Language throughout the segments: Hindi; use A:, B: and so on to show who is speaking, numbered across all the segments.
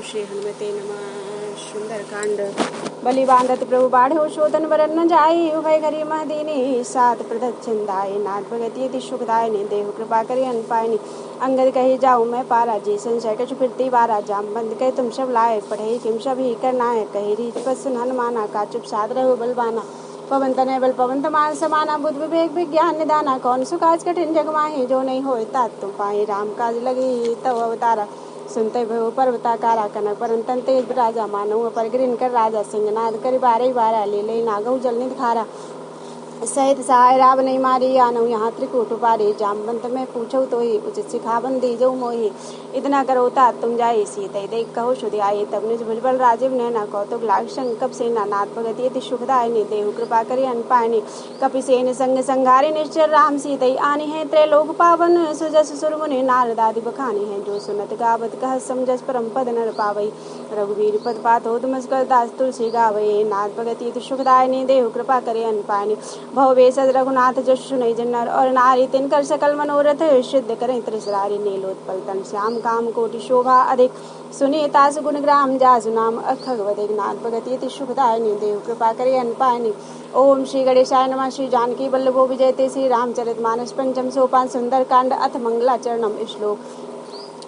A: श्री हनुमते नमः। सुंदरकांड। बलि बांधत प्रभु बाढ़ो शोधन वरन न जाई, उभय घरी महदीनी सात प्रदक्षिणाई। नाथ भगति सुखदायिनी, देहु कृपा करी अनपायनी। अंगद कही जाऊँ मैं पारा, जी संशय कछु फिरती बारा। जाम बंद कहे तुम सब लाए, पढ़े किम सब ही करना है। कही रीत पर सुन हनुमाना, का चुप साध रहो बलवाना। पवन तनय बल पवन तमान समाना, बुद्ध विवेक विज्ञान निदाना। कौन सुकाज कठिन जग माही, जो नहीं होए तात तुम पाही। राम काज लगी तव अवतारा, सुनते भयो पर्वताकारा। कनक परंतन तेज राजा, मानव पर गिरिन कर राजा। सिंहनाद कर बारे बारा, ले ले नागौ जल निधारा। सहित सहाय राव नहीं मारी, आनऊ यहाँ त्रिकूट पारी। जामवंत में पूछो तो ही, उचित सिखावन दीजो मोही। इतना करो तात तुम जाई, सीते देख कहो शुद्धि आई। तब निज भुजबल राजीव नैना, कौतुक लाग शंकप सेना। नाथ भगति अति सुखदायिनी, देहु कृपा करी अनपायनी। कपि सेन संग संघारी, निश्चर राम सीतई आनी है। त्रैलोक पावन सुजस सुर मुनि, नारद आदि बखानी है। जो सुनत गावत कह समझस, परम पद नर पावई। रघुवीर पद पाथो तुमस कर दास तुलसी गावई। नाथ भगति अति सुखदायिनी, देहु कृपा करी अनपायनी। भवभेषज रघुनाथ जस सुनई जन्नर, और नारी तिनकर सकल मनोरथ। सिद्ध करें त्रिसरारी, नीलोत्पल तन श्याम। काम कोटि शोभा अधिक, सुनिए तासु गुण ग्राम। जासु नाम अखग वदिक, नाथ भगति अति सुखदायिनी, देहु कृपा करी अनपायनी। ओम श्री गणेशाय नमः। श्री जानकी वल्लभो विजयते, श्री रामचरित मानस पंचम सोपान। सुंदर कांड अथ मंगलाचरणम श्लोक।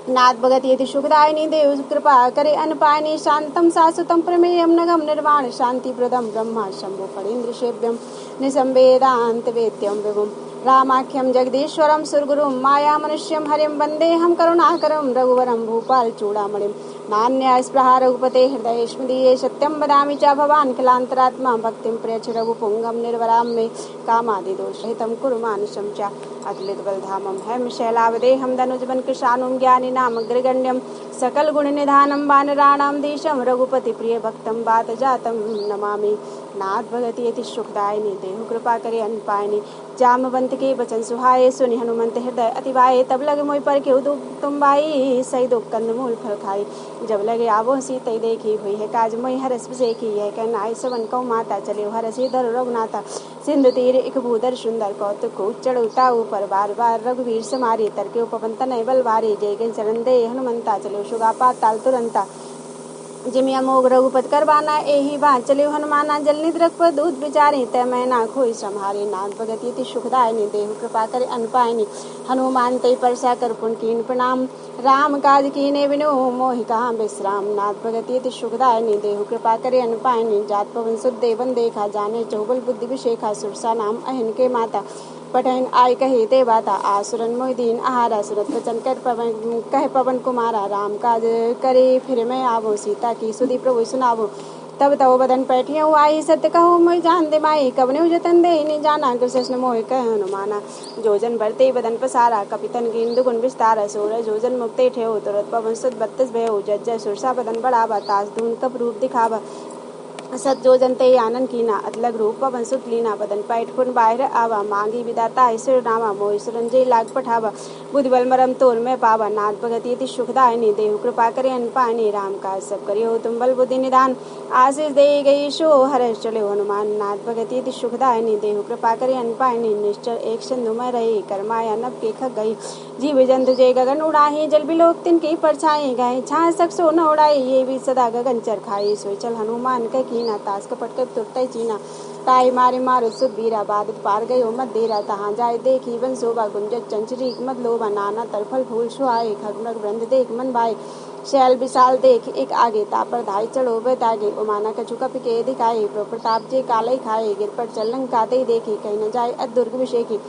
A: नाथ भगति अति सुखदायिनी, देहु कृपा करे अनपायनी। शांतम शाश्वतम प्रमेयम नगम निर्वाण शांति प्रदम। ब्रह्मा शंभु फणीन्द्र सेव्यम, निसंवेदांत वेद्यम विभुम। रामाख्यम जगदीश्वरम सुरगुरुम, माया मनुष्यम हरिम। वंदेहम करुणाकरम रघुवरम, भूपाल चूड़ामणिम। नान्या स्पृहा रघुपते हृदय स्मदीये, सत्यम वदामि च भवान् खिलांतरात्मा। भक्तिम प्रयच्छ रघुपुंगम, निर्वराम मे कामादि दोष रहितम कुरु मानुषम च। अतुलित बलधामम हेम शैलावदेहम, धनुजबन कृशानुम। ज्ञानी नाम अग्रगण्यम, सकल गुण निधानम। वानराणाम देशम, रघुपति प्रिय भक्तम। बात जातम नमामि, नाथ भगति अति सुखदायिनी, देहु कृपा करे अनपायनी। जामवंत के बचन सुहाए, सुनि हनुमंत हृदय अति भाए। तब लगे मोहि पर के तुम भाई, सही दुख कंद मूल फल खाई। जब लगे आवो सीतई देखी, हुई है काज मोहि हरस बसेखी। यह कहना आई सवन कौ माता, चले हरसी धर रघुनाथा। सिंधु तीर एक भूधर सुंदर, कौतुक को चढ़ुता ऊपर। बार बार रघुवीर समारी, तरके पवन तनय बल भारी। जय गण चरण दे हनुमंता, चलो सुगा पाताल तुरंता। जिमि अमोघ रघुपत करवाना, एहि बात चले हनुमाना। जल निद्रक पर दूत विचारे, तय मैं ना खोई सम्हारे। नाथ भगति अति सुखदायिनी, देहु कृपा करे अनपायनी। हनुमान तै परसा कर पुन कीन प्रणाम। राम काज कीने बिनु मोहि कहाँ विश्राम। नाथ भगति अति सुखदायिनी, देहु कृपा करे अनपायनी। जात पवन सुत देवन देखा, जाने चहुबल बुद्धि विशेखा। सुरसा नाम अहिन के माता, पठैन आय कहे ते बाता। आसुरन मोहि दीन आहारा, सुरत वचन कर पवन कह पवन कुमारा। राम काज करे फिर मैं आवो, सीता की सुधि प्रभु सुनावो। तब तव बदन पैठियउ आई, सत्य कहूँ मोहि जान दे माई। कवने जतन दे नि जाना, कृष्ण मोहि कह हनुमाना। जोजन भरते बदन पसारा, कपितन कीन दुगुन विस्तारा। सोलह जोजन मुक्ते ठेहो, तुरत पवन सुत 32 भयो। जज्जय सुरसा बदन बढ़ावा, तास धून कप रूप दिखावा। सत जोजन ते आनंद कीना, अतलग रूप पवन सुत लीना। बदन पैठ पुन बाहिर आवा, मांगी विदाता ईश्वर नावा। मोहि सुरंजय लाग पठावा, बुद्धि बल मरम तोल में पावा। नाथ भगति अति सुखदायिनी, देहु कृपा करे अनपायनी। राम काज सब करियो तुम बल बुद्धि निदान। आशीष दे गई शो हर्ष चले हनुमान। नाथ भगति अति सुखदायिनी, देहु कृपा करे अनपायनी। निश्चर एक सिंधु में रही, करमाया नभ के खग गई। जीव जंतु जय गगन उड़ाही, जल बिलोक तिनकी परछाई। गए छाह सकसो न उड़ाई, ये भी सदा गगन चर खाई। सोई चल हनुमान कह कीना, तास कपट कर तुरतै चीना। ताई मारे मारो सुत बीरा, बादत पार गयो मत देरा। तहाँ जाय देखी वन शोभा, गुंजत चंचरी मत लोभा। नाना तरफल फूल सुहाए, खगमग वृंद देख मन भाए। शैल विशाल देख एक आगे, तापर धाई चढ़ो बैतागे। उमाना कछु कपि के दिखाए, प्रताप जे कालई खाए। गिर पर चलन काते देखी, कहीं न जाय अदुर्ग विषेखी।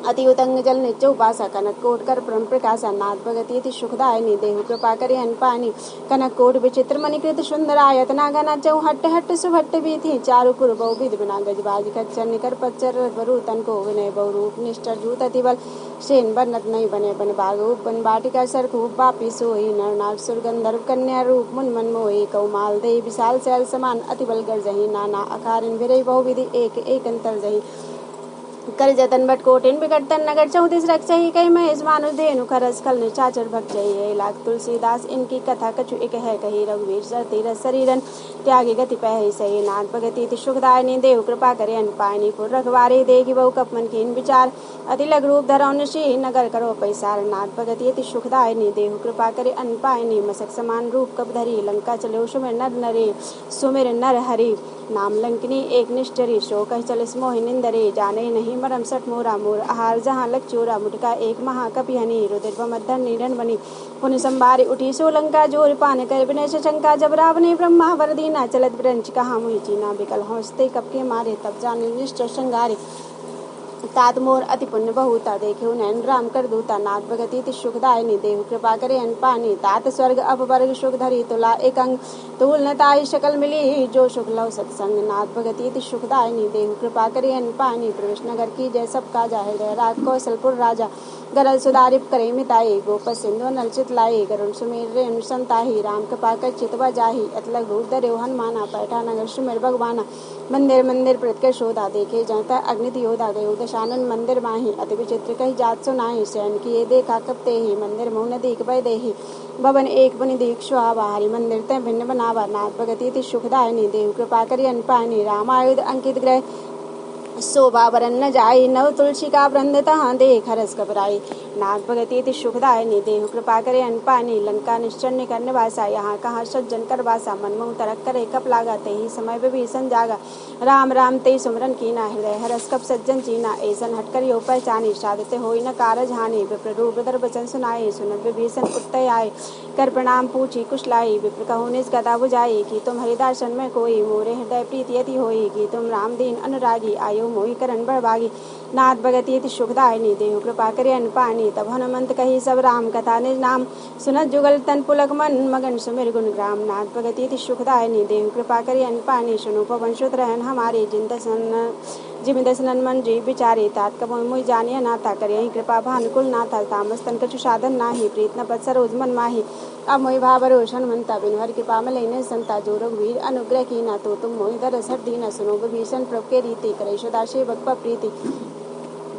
A: अति उतंग जल नित्य उपासा, कनक कोट कर परम प्रकाशा। नाथ भगति अति सुखदायिनी, देहु कृपा करे अनपायनी। कनक कोट विचित्र मणिकृत सुंदरायत, नागना चौ हट्ट हट्ट सुभट्ट बीथी। चारु पुर बहु विध बिना, गजबाज खच्चर निकर पच्चर। वरु तन को विनय बहु रूप, निष्ठर जूत अति बल। सेन बनत नहीं बने बन बागो, बन बाटिका सरखूप। बापी सोई नर नाग सुर गंधर्व, कन्या रूप मुन मन मोही। कौमाल दे विशाल शैल समान, अति बल गर्जही। नाना अकारिन विरय बहु विधि, एक एक अंतर जही। कर जतन बट कोटिन बिकटतन नगर 34 रक्षही कई महेश मानुष धेनु खरस खल निशाचर भक्त जय लाख तुलसीदास इनकी कथा कछु एक है कही रघुवीर सर तीरथ शरीरन त्यागी गति पह सही नाथ भगति सुखदायनी देव कृपा करे अन पायनी पुर रखवारे देगी बहु कपमन कीन विचार अति लघु रूप धरौ निशी नगर करो पैसार नाथ भगति सुखदायनी देव कृपा करे अन पायनी मसक समान रूप कब धरी लंका चलो सुमिर नर नरे सुमिर नर हरि नाम लंकिनी एक निष्ठरी शो कह चलिस मोहि निंदरे जाने नहीं मरम सठ मोरा मोर आहार जहाँ लग चोरा मुटका एक महाकपि हनी रुदिर मध्धर नीरन बनी पुण्य संभारी उठी सो लंका जोर पान कर विनय शंका जब रावने ब्रह्मा वरदीना चलत ब्रंच कहा मुहि चीना बिकल हौसते कप के मारे तब जाने निष्ठ श्रृंगारे तात मोर अति पुण्य बहुता देखे नैन राम कर दूता नाथ भगति सुखदायनी देहु कृपा करे अन पानी तात स्वर्ग अपवर्ग सुख धरी तुला एक अंग तूल नताई शकल मिली जो सुख लव सत्संग नाथ भगति सुखदायनी देहु कृपा करे अन पानी प्रवेश नगर की जय सब का जाहिर राज कौशलपुर राजा गरल सुधारिप करे मिताई गोप सिंधु नलचित लाई गरुण सुमेर रेणु संताही राम कृपा कर चितवा जाही अतलग रूप दरेव हनुमाना पैठा नगर सुमेर भगवाना मंदिर मंदिर प्रत्यक्ष शोधा देखे जनता अग्नित योधा गयो दशानन मंदिर माही अति विचित्र कही जात सुनाही शयन किए देखा कपते ही मंदिर मोह दीक भय देही भवन एक बनि दीक सुहावा हरि मंदिर तय भिन्न बनावा नाथ भगति सुखदायनी देव कृपा करी अन पायनी रामायुध अंकित ग्रह शोभा वरन न जाई नव तुलसी का वृंद तहाँ देख हरस घबराई नाथ भगति सुखदायनी देहु कृपा करे अन पानी लंका निश्चर निकर निवासा यहाँ कहाँ सज्जन कर वासा मनमोह तरक करे कप लागा ते ही समय विभीषण जागा राम राम ते सुमरन कीना हृदय हरस कप सज्जन चीना ऐसन हटकर यो पहचानी साधते होई न कारज हानि विप्र रूप दर वचन सुनाए सुनत विभीषण उत्तय आए कर प्रणाम पूछी कुशलाई विप्र कहु निज गदा बुझाई कि तुम हरिदर्शन में कोई मोरे हृदय प्रीति यति होई कि तुम राम दीन अनुरागी आयो मोहि करण बड़भागी नाथ भगति सुखदायनी देहु कृपा करे अन पानी तब हनुमंत कही सब राम कथा निज नाम सुनत जुगल तन पुलक मन मगन सुमिर गुण ग्राम नाथ भगति सुखदायनी देहु कृपा करे अन पानी सुनो पवन सुत रहन हमारे जिम दसनन मन जी विचारे तात कब मुई जानिया नाथा करे कृपा भानुकुल नाथा तामस तन कछु साधन नाही प्रीत न पत सरोज मन माही अब मोहि भावरोष हनुमंता बिनहर कृपा में लेने संता जो रघुवीर अनुग्रह की ना तो तुम मोहि दरस हट दीना सुनो विभीषण प्रभ के रीति करे सदा सेवक प्रीति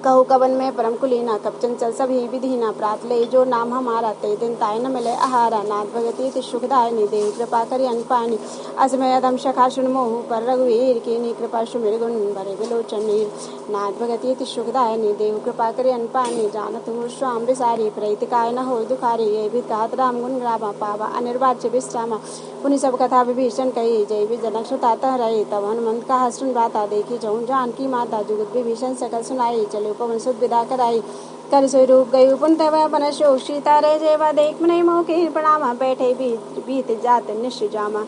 A: कहु कवन में परम कुलीना कब चंचल सभी विधीना प्रात ले जो नाम हमारा ते दिन ताय न मिले आहारा नाथ भगति सुखदायनी देव कृपा करी अन पानी असमय अधम सखा सुन मोहु पर रघुवीर की कृपा सुमिर गुण भरे विलोचन नीर नाथ भगति सुखदायनी देव कृपा करी अन पानी जानत हूँ स्वाम विसारी प्रीति काय न हो दुखारी ये भी कहत राम गुण ग्रामा पावा अनिर्वाच्य विश्रामा पुनि सब कथा विभीषण कही जय भी जनक सुताता रहे तब हनुमंत कहा सुन बाता देखी जऊँ जानकी माता जुगत विभीषण सकल सुनाई चलो पवन सुत विदा कराई कर सोई रूप गई पुन तब बन शोक सीता रे जेवा देख नहीं मोह प्रणामा बैठे बीत जात निश्च जामा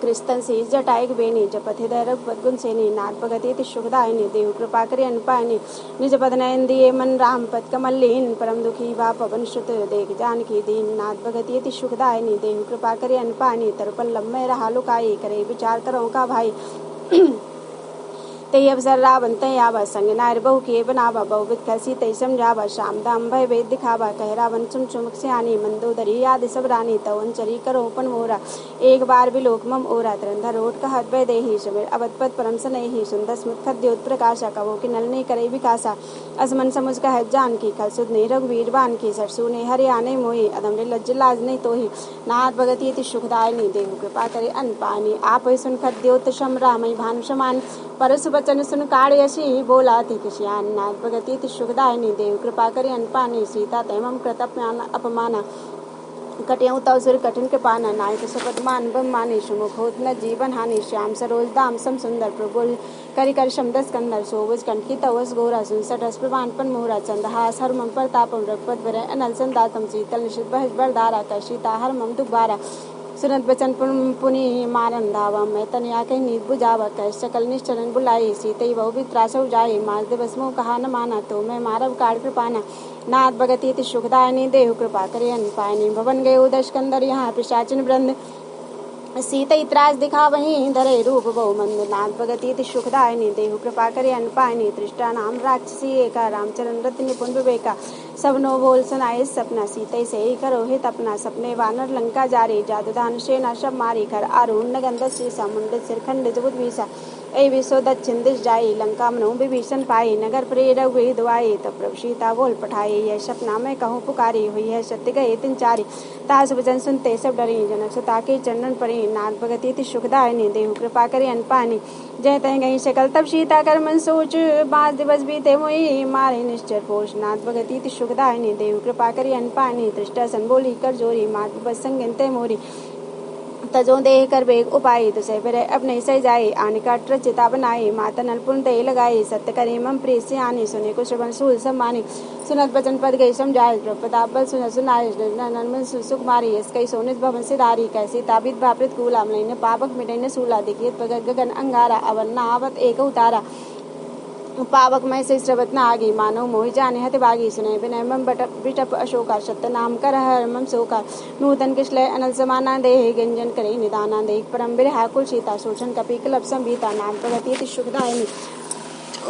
A: कृस्तन से जटाइक बेनी जपत हृदय रघुपत गुण सेनी नाथ भगति सुखदायनी देव कृपा करे अन पायनी निज पद नयन दिए मन राम पद कमल लीन परम दुखी बा पवन सुत देख जानकी दीन नाथ भगति सुखदायनी देव कृपा करे अन पायनी तरुपन लम्बे रहा लुकाई करे विचार करो का भाई ते अवसर रावण तय आवा संग नार बहु के बनावा बहुविध कसी तय समझावा श्याम दाम भय वेद दिखावा कह रावण चुम चुमक सियानी मंदोदरी याद सब रानी तवन चरी करो पन मोरा एक बार विलोक मम ओरा तरंधर ओट कहत वै देही सुमिर अवधपत परम सनेही सुंदर स्मृत खद्योत प्रकाशा कवो की नलने करे विकासा असमन समुझ कह जान की कल सुध ने रघुवीर बान की सरसू ने हरियाणे मोही अदम रे लज्ज लाज नहीं तोही नाथ भगति सुखदायनी देहु कृपा करे अन पानी आप सुन खद्योत शम रामई भानु समान परसु बचन सुन काढ़यसी बोला थी किशियान नाथ भगति सुखदायनी देव कृपा करे अन पानी सीता तैमम कृत अपमाना कटियऊ तव सुर कठिन के पाना नायक शपथ मान बम मानी सुमुख होत न जीवन हानि श्याम सरोज दाम सम सुंदर प्रभुल करि कर शमदस कंदर सोवज कंठी तवस गोरा सुनसठ प्रवान पन मोहरा चंदहास हर मम प्रतापम रघुपत विरय अनल संदातम शीतल निशित बहज बरदारा कशिता हर मम दुबारा सुनत बचन पुनि मारन धावा मैं तनिया कहीं नीत बुझावा कह सकल निश्चरण बुलाई सीतई बहु वित्रासौ जाए मार दिवस मोह कहा न माना तो मैं मारव काढ़ कृपाना नाथ भगति सुखदायनी देहु कृपा करे अन पायनी भवन गए उदश कंदर यहाँ पिशाचिन वृंद सीता त्रास दिखा वहीं धरे रूप बहु मंद नाथ भगति सुखदायनी देहु कृपा करे अन पायनी तृष्टा नाम राक्षसी एका रामचरण रत निपुण विवेका सब नो बोल सुनाए सपना सीते से ही करो हित अपना सपने वानर लंका जारी जादुदान सेना सब मारी कर आरूढ़ नगंध शीसा मुंडित सिरखंड जबुद वीसा ऐ विश्व दक्षिण दिश जाई, लंका मनु विभीषण पाई, नगर प्रिय रघुवीर दुआई, तब प्रभु सीता बोल पठाई, यह सपना में कहूँ पुकारी, हुई है सत्य गए तीन चारी, तास वचन सुनते सब डरी, जनक सुता के चरणन पड़ी, नाथ भगति अति सुखदायिनी, देहु कृपा करे अन पानी, जय तह गई शकल तब सीता कर मन सोच, 5 दिवस बीते मोई, मारे निश्चर पोष, नाथ भगति अति सुखदायिनी, देहु कृपा करे अन पानी, तृष्टा सन बोली कर जोरी, मात बस संगिनते मोरी, तजो देह कर बेग उपाई, तुसे फिर अपने सही जाई, आने का चिता बनाई, माता नलपुन दे लगाई, सत्य करे मम प्रिय से आनी, सुने को श्रवण सूल सम्मानी, सुनत बचन पद गई समझाए, प्रताप बल सुन सुनाए, नंदन सुकुमारी, इसकई सोनित भवन सिधारी, कैसी ताबित भापित कूला, मलिन पापक मिटन सूला, देखिए गगन अंगारा, अवन नावत एक उतारा, पावक में से श्रवत न आगी, मानव मोहि जाने हत बागी, सुने विनय मम बिटप अशोका, सत्य नाम कर हर मम शोका, नूतन किशलय अनल समाना देह, गंजन करे निदाना देख, परम बिरहा कुल सीता, सोचन कपि कलप संभीता, नाम प्रगति अति सुखदायिनी,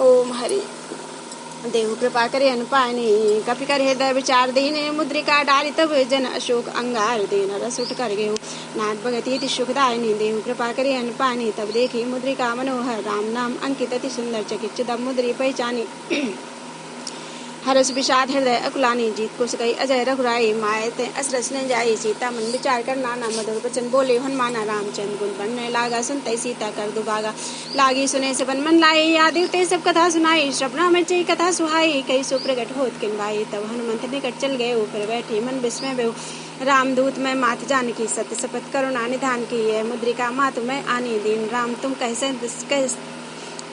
A: ओम हरि, देहु कृपा करे अनुपानी, कपि कर हृदय विचार दीने, मुद्रिका डाली तब जन अशोक अंगार देन, रस उठ कर गेहु, नाथ भगति अति सुखदायिनी, देहु कृपा करे अनुपानी, तब देखी मुद्रिका मनोहर, राम नाम अंकित अति सुंदर, चकित तब मुद्री पहचानी, हरस विषाद हृदय अकुलानी, जीत कुश गई अजय रघुराई, माए ते असरस न जाई, सीता मन विचार कर नाना, मधुर वचन बोले हनुमाना, रामचंद्र गुण बनने लागा, सुनते सीता कर दुभागा, लागी सुने से मन लाई, यादव ते सब कथा सुनाई, श्रवणा में चई कथा सुहाई, कई सो प्रगट होत किन भाई, तब हनुमंत निकट चल गए, फिर बैठी मन विस्मय बेहु, रामदूत मैं मात जान की, सत्य शपथ करुणा निधान की, यह मुद्रिका मातु मैं आनी, दीन राम तुम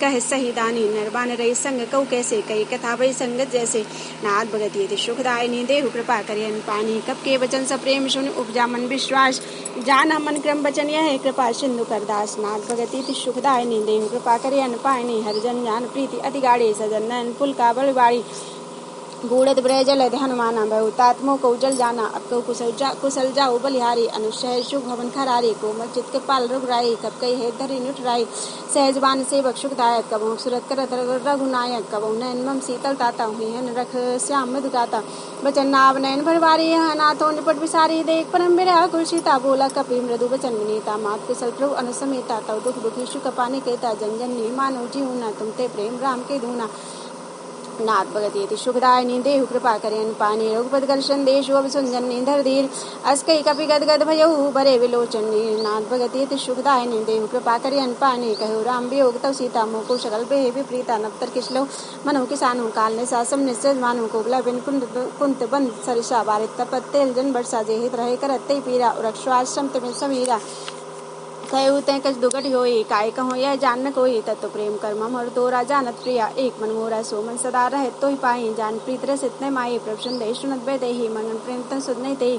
A: कह सही दानी, नरबान रही संग कऊ कैसे, कई कथा वही संगत जैसे, नाथ भगति अति सुखदायिनी, देहु कृपा करे अन पानी, कब के वचन सब प्रेम सुन उपजा मन विश्वास, जाना मन क्रम वचन यह कृपा सिंधु करदास, नाथ भगति अति सुखदायिनी, देहु कृपा करे अन पानी, हरिजन जान प्रीति अति गाढ़ी, सजन नयन पुल का बड़बाड़ी, बूढ़त ब्रजल हनुमाना, बहुतात्मो को जल जाना, अब को कुशल जाऊ बलिहारी, अनुशय शुभ भवन खरारी, कोमल चित के पाल रघुराई, कब कई हे धरी नुठराई, सहजबान सेवक सुखदायक, कबहु सुरत करत रघुनायक, कबहु नयन मम शीतल ताता, हुई हन रख श्याम मधुगाता, बचन नाव नयन भरवारी, नाथो निपट विसारी, देख परम बिरहा कुल सीता, बोला कपि मृदु बचन विनीता, मात कुशल प्रभु अनुसमेता, तव दुख दुखी सुख पानी कहता, जन जन नी मानो जीव न, तुम ते प्रेम राम के धूना, नाथ भगति अति सुखदायिनी, देहु कृपा करे अन पानी, रघुपति दर्शन देशु अब सुनजनी, धर धीर अस्कई कपि गद गद भयउ, बरे विलोचन नीर, नाथ भगति अति सुखदायिनी, देहु कृपा करे अन पानी, कहु राम वियोग तव सीता, मोको सकल बेह विप्रीता, नवतर किसलो मनु किसानु, काल ने सासम निश्चय मानु, कोबला बिन कुंत बंद सरिसा, बारित तपत तेल जन बरसा, जे हित रहे करते पीरा, वृक्षाश्रम में समीरा, कहु तै कछ दुगट होई, काय कहो यह जान न कोई, तत्व प्रेम कर मम और तोरा जानत प्रिया, एक मन मोरा सो मन सदा रहे तो ही पाई, जान प्रीत रसित न माई, प्रभु संदेश सुनत बे देहि, मन प्रेम तन सुध नहीं तेहि,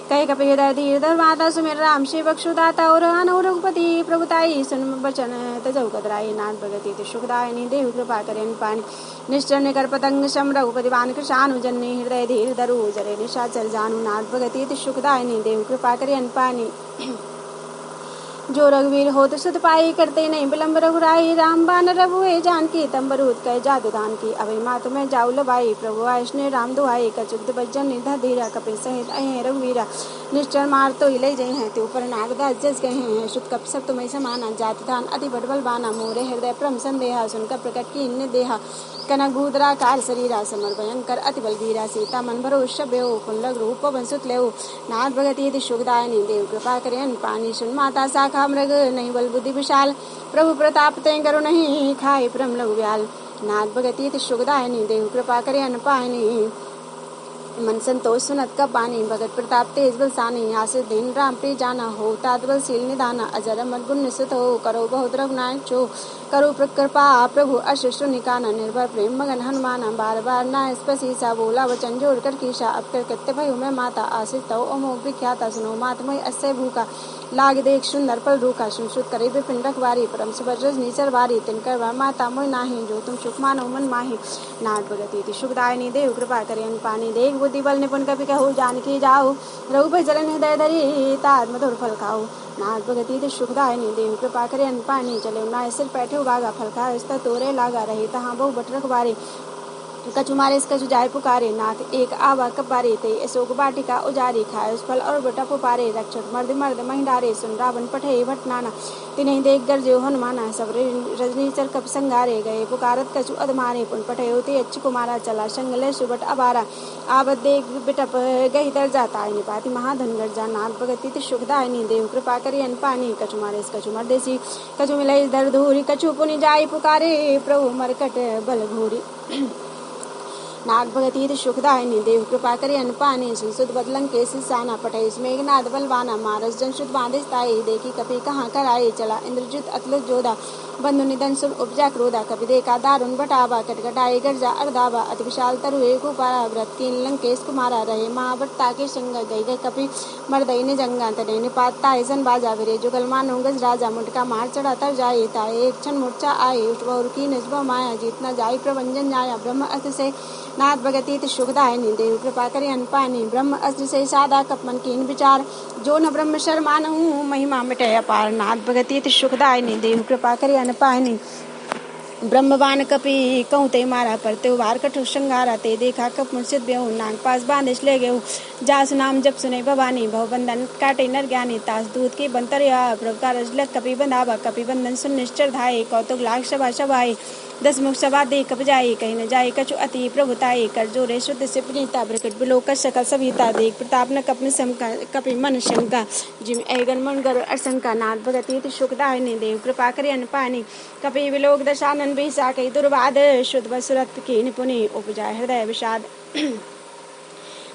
A: कहे कपि हृदय धीर धर माता, सुमेर राम सेवक सुदाता, और अनो रघुपति प्रभुताई, सुन बचन तजौ कतराई, नाथ भगति अति सुखदायिनी, देहु कृपा करे अन पानी, निश्चर निकर पतंग सम रघुपति बान कृशानु, जन्नी हृदय धीर धरु, जरे निशाचर जानू, नाथ भगति अति सुखदायिनी, देहु कृपा करे अन पानी, जो रघुवीर हो तो सुध पाई, करते नहीं विलम्ब रघुराई, राम बान रघुए जानकी, तंबरूद कह जादू दान की, अभय मातु में जाऊ लबाई, प्रभु आयष्णे राम दुहाई, कचुक बज्जन निधा धीरा, कपिल सहित अहे रघुवीरा, निश्चर मार तो ले जय हैं, त्यो पर नागदास जस गए हैं, शुद्ध कप सब तुम्हें समाना, जाति दान अति बड़बल बाना, मोरे हृदय प्रम संदेहा, सुनकर प्रकट की इन देहा, कनक भूदरा कार शरीरा, समर भयंकर अति बलबीरा, सीता मन भरोसा बेहो, पुल्लग रूप पवन सुत लेहो, नाथ भगति अति सुखदायिनी, देव कृपा करे अन पानी, सुन माता शाखा मृग, नहीं बल बुद्धि विशाल, प्रभु प्रताप ते करो नहीं, खाए परम लघु व्याल, नाथ भगति अति सुखदायिनी, देव कृपा करे अन पानी, मन संतोष सुनत का पानी, भगत प्रताप तेज बल सानी, आसिर दिन राम प्रिय जाना, हो तात बल सील निदाना, अजर अमर गुण निश्चित हो, करो बहुत रघुनायक छो, करो कृपा प्रभु अशिष्ट निकाना, निर्भर प्रेम मगन हनुमाना, बार बार ना स्पशीसा, बोला वचन जोड़ कर कीशा, अब कर कृत्य भयो मैं माता, आशिष तव अमोघ विख्याता, सुनो मातमय अस्य भूखा, लाग देख सुंदर पल रूखा, सुनसुत करे विपिन रखवारी, परम सुभर रजनी सरवारी, तिनकर माता मोय नाही, जो तुम सुख मानो मन माही, नाथ भगति अति सुखदायिनी, देव कृपा करे अन पानी, देख बुद्धि बल निपुण कपि कहु, जानकी जाओ, रघुपति जलन हृदय धरी, तात मधुर फल खाओ, नाथ भगति अति सुखदायिनी, देव कृपा करे अन पानी, चले ना सिर बैठे बागा, फल खा तोरे लागा, रही तहाँ बहु बट रखवारी, कछु मारे कछु जाय पुकारे, नाथ एक आवा कबारे, ते अशोक बाटिका उजारी, खाए उस फल और बेटा पुपारे, रक्षक मर्द मर्द महिडारे, सुन रावण पठे भट नाना, तिन्हीं देख गरजे हनुमाना, सब रजनी चर कप संगारे, गए पुकारत कछु अधमारे, पुन पठे होते अच्छ कुमारा, चला संगले सुबट अबारा, आवत देख बिटप गई दर जाता, निपाति महाधन गर्जा, नाथ भगति सुखदायनी, देव कृपा करी अन पानी, कछु मारे कछु मर्देसी, कछु मिले दर धूरी, कछु पुनि जाय पुकारे, प्रभु मरकट बल घोरी। नाग भगति सुखदायनी, देव कृपा करे अन पानी, सुध बदलन के सिसाना, पटेश मेघनाद बलवाना, मारस जन शुद्ध बांधिस ताई, देखी कपि कहाँ कर आए, चला इंद्रजित अतुलित जोधा, बंधु निधन सुन उपजा क्रोधा, कपि देखा दारुण बटावा, कटकटाई गर्जा अर्धावा, अति विशाल तरुए कुपारा, व्रत कीन लंकेश कुमारा, रहे महाभट्टा के संग, गई गई कपि मर्दई ने जंगा, तने निपात ताए सन बाजा, विरे जुगल मानो गज राजा, मुटका मार चढ़ा तर जाए, ताए एक क्षण मूर्छा आए, उठवा की नजबा माया, जीतना जाई प्रभंजन जाया, ब्रह्म अर्थ से नाथ भगति सुखदायनी, देव कृपा करे अन पानी, ब्रह्म अस्त्र से सादा कपमन कीन विचार, जो न ब्रह्म शर्मान हूँ, महिमा मिटे अपार, नाथ भगति सुखदायनी, देव कृपा करे अन पानी, ब्रह्मवान कपि कहूँ ते मारा, पर ते वार कठोर श्रृंगारा, ते देखा कप मुर्शिद बेहू, नाग पास बांधिश ले गए, जास नाम जप सुने भवानी, भव बंधन काटे नर ज्ञानी, तास दूत की बंतरिया, प्रभु का रजलत कपि बंधावा, कपि बंधन सुन निश्चर धाये, कौतुक लाख शबा शबाए, दस मुख सवा दे कब जाए, कहीं न जाए कछु अति प्रभुताए, कर जोरे शुद्ध से पुनीता, प्रकट बिलोक सकल सविता, देख प्रताप न कपि समका, कपि मन शंका, जिम ऐगन मन गर असंका, नाथ भगति सुखदायनी, देव कृपा करे अन पानी, कपि विलोक दशानन बिसा, कई दुर्वाद शुद्ध बसुरत की निपुनि, उपजाय हृदय विषाद,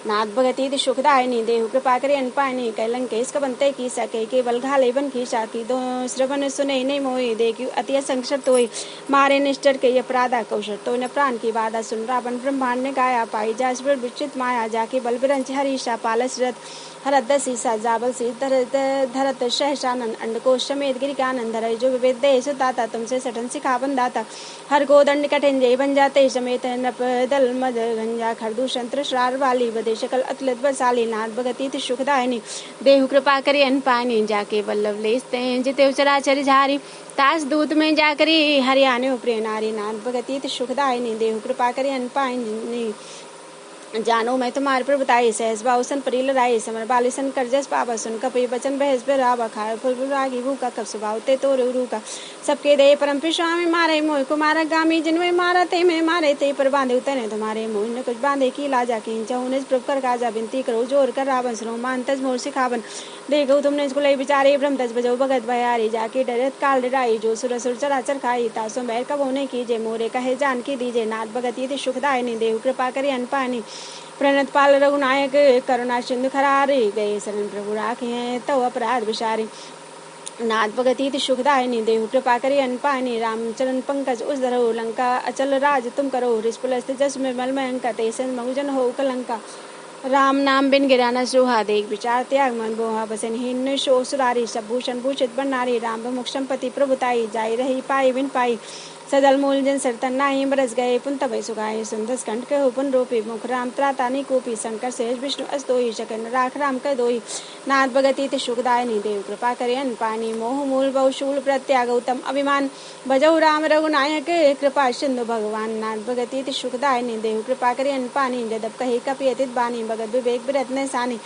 A: नाथ भगति सुखदायनी, देव कृपा करे अन पानी, कैलंकेश कबंते की सके, केवल घाले बन की शाकी, दो श्रवण सुने नहीं मोई, देखी अति संक्षर तोई, मारे निष्ठर के अपराधा कौशल तो न प्राण की बाधा, सुन रावण ब्रह्मांड ने गाया, पाई जास विचित माया, जाके बल बिरंच हरीशा, पालस रथ हरद सीसा, जाबल सी धरत सहसानन, अंडकोश समेत गिरिकानंद, धरय जो विवेद दे सुताता, तुमसे सठन सिखा बंदाता, हर को दंड कठिन जय बन जाते, समेत नप दल मद गंजा, खरदूषण त्रिश्रार वाली, बदे शकल अतुलित बसाली, नाथ भगति सुखदायनी, देव कृपा करी अन पानी, जाके वल्लभ लेसते जिते चराचर झारी, तास दूत में जाकरी हरियाणे प्रिय नारी, नाथ भगति सुखदायनी, देव कृपा करी अन पानी, जानो मैं तुम्हारे पर बताई, सहस बाउसन परिल राय, समर बालिसन करजस पावा, सुन कपि बचन बहस पे रावा, खाए फुल रागी भूखा, कब सुबावते तो रू का, सबके दे परम स्वामी, मारे मोह कुमार गामी, जिनमें मारा ते में मारे ते, पर बांधे उतने तुम्हारे मोह न कुछ बांधे की लाजा, की चौनिस प्रभ कर काजा, बिनती करो जोर कर रावण, सुनो मान तज मोर सिखावन, देखो तुमने इसको लई बिचारे ब्रह्म तज बजो भगत भयारी, जाके डरत काल डराई, जो सुर सुर चराचर खाई, तासो बैर कब होने कीजे, मोरे कहे जान की दीजे, नाथ भगति सुखदायनी, देव कृपा करे अन पानी, प्रणत पाल रघुनायक करुणा सिंधु खरारे, गए शरण प्रभु राखे हैं तो अपराध विचारे, नाथ भगति सुखदायनी, देव कृपा करी अन पानी, रामचरण पंकज उस धरो, लंका अचल राज तुम करो, रिसपुलस्त जस में मलमय अंका, तेसन मऊजन हो कलंका, राम नाम बिन गिराना सोहा, देख विचार त्याग मन बोहा, बसन हीन शो सुरारी, सब भूषण भूषित बनारी, राम मुख संपत्ति प्रभुताई, जाई रही पाई बिन पाई, सदल मूल जन सरतन नाही, बरस गए पुन तबे सुखाए, सुंदस कंठ के हुपन रूपी, मुख राम त्रातानी कोपी, शंकर शेष विष्णु अस्तोई, शकन राख राम कर दोई, नाथ भगति सुखदायनी, देव कृपा करे अन पानी, मोह मूल बहुशूल प्रत्याग उत्तम अभिमान, भजऊ राम रघुनायक कृपा सिंधु भगवान, नाथ भगति सुखदायनी, देव कृपा करे अन पानी, जदब कही कपि अतित बानी, भगत विवेक बिरत ने सानी,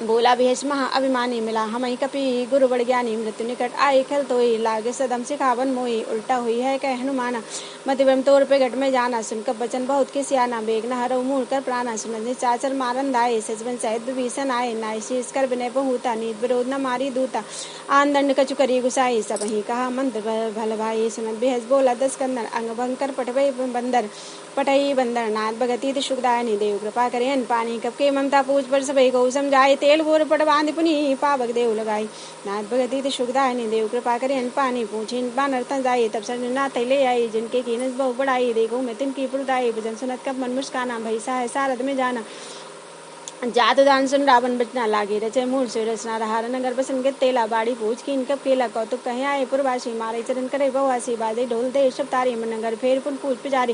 A: बोला भेष महा अभिमानी, मिला हमई कपि गुरु बड़ ज्ञानी, मृत्यु निकट आए खल तोई, लागे सदम सिखावन मोई, उल्टा हुई है कह हनुमाना, मति ब्रह्म तोर पे घट में जाना, सुनकर बचन बहुत के सियाना, बेग न हरऊ मूल कर प्राणा, सुनने चाचर मारन दाए, सजवन सहित विभीषण आए, नाई शीस कर विनय बहुता, नीत विरोध न मारी दूता, आन दंड कछु करी गुसाई, सब ही कहा मंत्र भल भाई, सुनत बेहस बोला दस कंदर, अंग भंग कर पटवे बंदर, पटई बंदर, नाथ भगति सुखदायनी, देव कृपा करे अन पानी, कब के ममता पूछ पर सबई को समझाए, तेल गोर पट बांध पुनी पावक देव लगाई, नाथ भगति सुखदायनी, देव कृपा करे अन पानी, पूछी बानर तन जाए, तब सर नाथ ले आई, जिनके कीनस बहु बढ़ाई, देखो मैं तिनकी पुरदाई, भजन सुनत कब मन मुस्काना, भैसा है सारद में जाना, जात दान सुन रावण बचना लागे रचे मूल से रचना रहा नगर बसन के तेला बाड़ी पूछ की इनकब केला कौतुक कहे आए पुरवासी मारे चरण करे बहुवासी बाजे ढोल दे शब तारी नगर फेर पुन पूछ पिजारी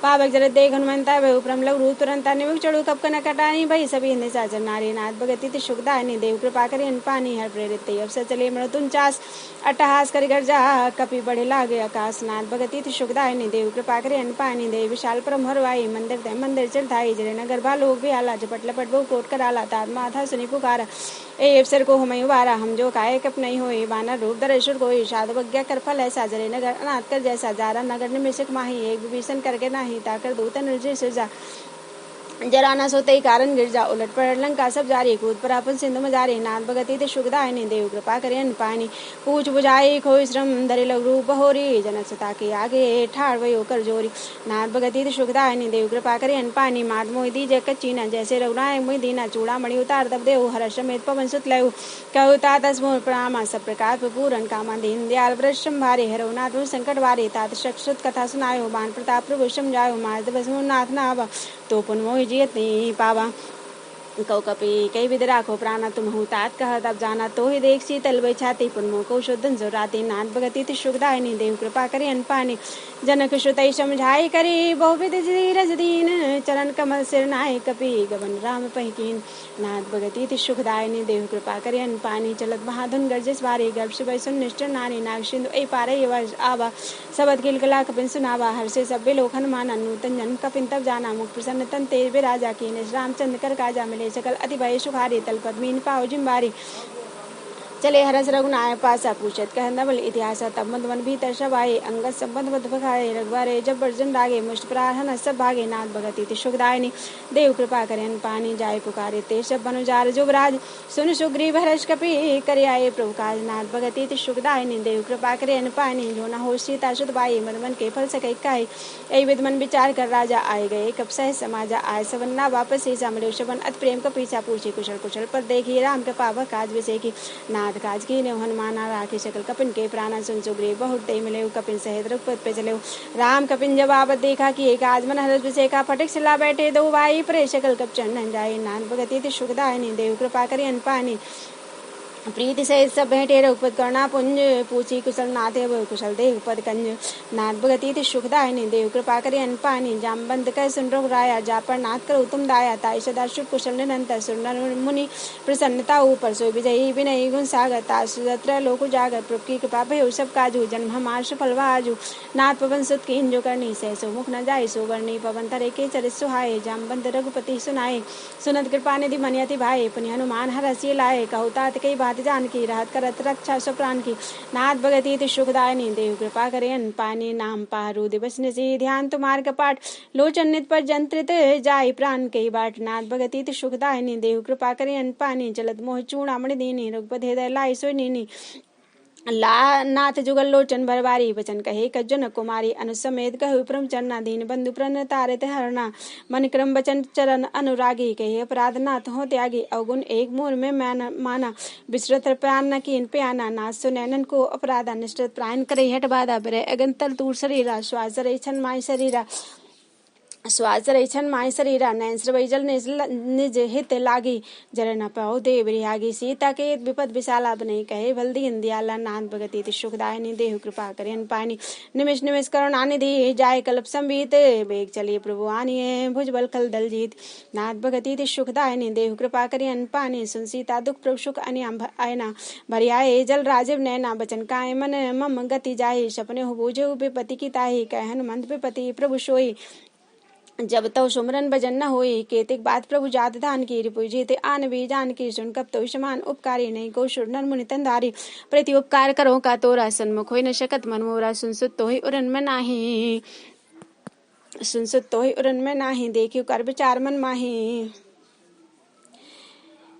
A: पावक जरत देख हनुमंता वे उपरम लग रूप तुरंता निमुख चढ़ू कप कन कटानी भई सभी हिंदे साजन नारी नाथ भगति सुखदायनी देव कृपा करे पानी हर प्रेरित अवसर चले मृतुन चास अट्टहास कर गर्जा कपि बढ़े लागे आकाश नाथ भगति सुखदायनी देव कृपा करे पानी देव विशाल परम हरवाई मंदिर चढ़ थाई जरे नगर भालो भी आला झपट लपट बहु कोट कर आला तार माथा सुनी पुकारा ए अवसर को हम वारा हम जो काये कप नहीं होए बानर रूप दरेश्वर को साधु बज्ञा कर फल ऐसा जरे नगर अनाथ कर जैसा जारा नगर निमिषक माही एक विभीषण करके नाही ताकर दूत निर्जय सिरजा जरा न सोते ही कारण गिरजा उलट पलट लंका सब जारी कूद पर अपन सिंधु मजारी नाथ भगति ते सुखदायनी देव कृपा करे पानी पूछ बुझाई खोई श्रम धरे लग रूप होरी जनक सता के आगे ठाड़ वयो कर जोरी नाथ भगति ते सुखदायनी देव कृपा करे पानी मात मोहि दीजे कच्ची न जैसे रघुनायक मोहि दीना चूड़ा मणि उतार तब देव हर समेत पवन सुत लयु कहु तात मोर प्रणाम सब प्रकार पूरन कामा दीन दयाल वृषम भारे हरो नाथ संकट वारे तात शक्षुत कथा सुनायो बाण प्रताप प्रभु समझायो मार्द बसमु नाथ नावा तो पुन मोहि जियत नहीं पावा कौ कपि कई विध राखो प्राणा तुम हूँ तात कह तब जाना तो ही देख शीतल वै छाती पुन्मो को शोधन जो राती नाथ भगति सुखदायनी देव कृपा करे अनपानी जनक श्रुतई समझाई करी बहुविध धीरज दीन चरण कमल सिर नाय कपि गवन राम पहिकीन नाथ भगति सुखदायनी देव कृपा करे अनपानी चलत महाधुन गर्जस वारे गर्भ सुबह सुन निष्ठर नारी नाग सिंधु ए पारे आवा सबद किलकला कपिन सुनावा हर से सभ्य लोक हनुमान नूतन जन्म कपिन तब जाना मुख प्रसन्न तन तेज राजा की रामचंद्र कर काजा मिले सकल अति भय सुखारी तल पद्मीन पाओ जिम्बारी चले हरस रघुनाय पासा पूछत कह नवल इतिहास तब मधुवन भीतर सब आए अंगत संबंध मध भगाए रघुवारे जब वर्जन रागे मुष्ट प्रार्थना सब भागे नाथ भगति सुखदायनी देव कृपा करें पानी जाए पुकारे ते सब बनुजार जुबराज सुन सुग्रीव हर्ष कपि करे आए प्रभु काज नाथ भगति सुखदायनी देव कृपा करें पानी जो न हो सीता सुत बाई मन के फल सके काई ऐ विद मन विचार कर राजा आए गए कब सह समाजा आए सवन्ना वापस ईसा मिले शवन अत प्रेम का पीछा पूछे कुशल कुशल पर देखी राम के पाव काज विषय की नाथ काज की ने हनुमाना राखी शकल कपिन के प्राणा सुन सुग्रीव बहुत दे मिले कपिन सहित रघुपत पे चले राम कपिन जवाब देखा कि एक आज मन हरस विषय का फटक सिला बैठे दो भाई प्रे शकल कप चढ़न जाए नाथ भगति सुखदायनी देव कृपा करें पानी प्रीति सहित सब भेंटे रघुपत करना पुंज पूछी कुशल नाथे वो कुशल देव पद कंज नाथ भगति सुखदायनी देव कृपा करे अनपानी जाम बंद कर सुन रघुराया जा पर नाथ कर उत्तम दाया ताई सदा शुभ कुशल निरंतर सुनर मुनि प्रसन्नता ऊपर सो विजयी विनयी गुण सागर तात्र लोक उजागर प्रभु की कृपा भयो सब काजू जन्म हमार सफल आजू नाथ पवन सुत की जो करनी सह सो मुख न जाय सो वर्णी पवन तरे के चरित सुहाये जाम बंद रघुपति सुनाए सुनत कृपा निधि मनियति भाई पुनि हनुमान हरसि लाए कहु तात कई बात जान की राहत करत रक्षा सो प्राण की नाथ भगति सुखदायनी देव कृपा करें पानी नाम पारू दिवस निशि ध्यान तुम्हार कपाट लोचन नित पर जंत्रित जाय प्राण कई बाट नाथ भगति सुखदायनी देव कृपा करें पानी चलत मोह चूड़ामणि दीनी रघुपत हृदय लाई सोई नीनी ला नाथ जुगल लोचन भरवारी वचन कहे कज्जन कुमारी अनुसमेत कहु परम चरना दीन बंधु प्रण तारित हरना मन क्रम वचन चरण अनुरागी कहे अपराध नाथ हो त्यागी अवगुण एक मूर में माना विश्रत प्राण न कीन प्याना नाथ सुनैनन को अपराधा निष्ठित प्राण करे हट बाधा बरे अगंतल दूर शरीरा श्वास रे छन माय शरीरा स्वास रेछन माय शरीरा नैन श्रवैजल निज हित लागी जर न पाओ देव रिहागी सीता के विपद विशाला बने कहे बल्दी इंदियाला नाथ भगति सुखदायनी देव कृपा करें पानी निमिष निमिष करुणा निधि जाय कल्प संबीत बेग चलिए प्रभु आनिए भुजबल खल दल जीत नाथ भगति सुखदायनी देव कृपा करें पानी सुन सीता दुख प्रभु सुख आयना भरियाए जल राजीव नैना बचन काय मन मम गति जाहि सपने हो बूझे विपति की ताहि कह हनुमंत विपति प्रभु सोई जब तो सुमरन भजन न होई केतिक बात प्रभु जात दान की रिपुजीते आन भी जान की सुन कब तो समान उपकारी नहीं को सुरनर मुनि तंदारी प्रति उपकार करो का तोरा सन्मुख होई न शकत मन मोरा सुनसुत तो ही उरन में नाही सुनसुत तो ही उरन में नाही देखियो कर विचार मन माही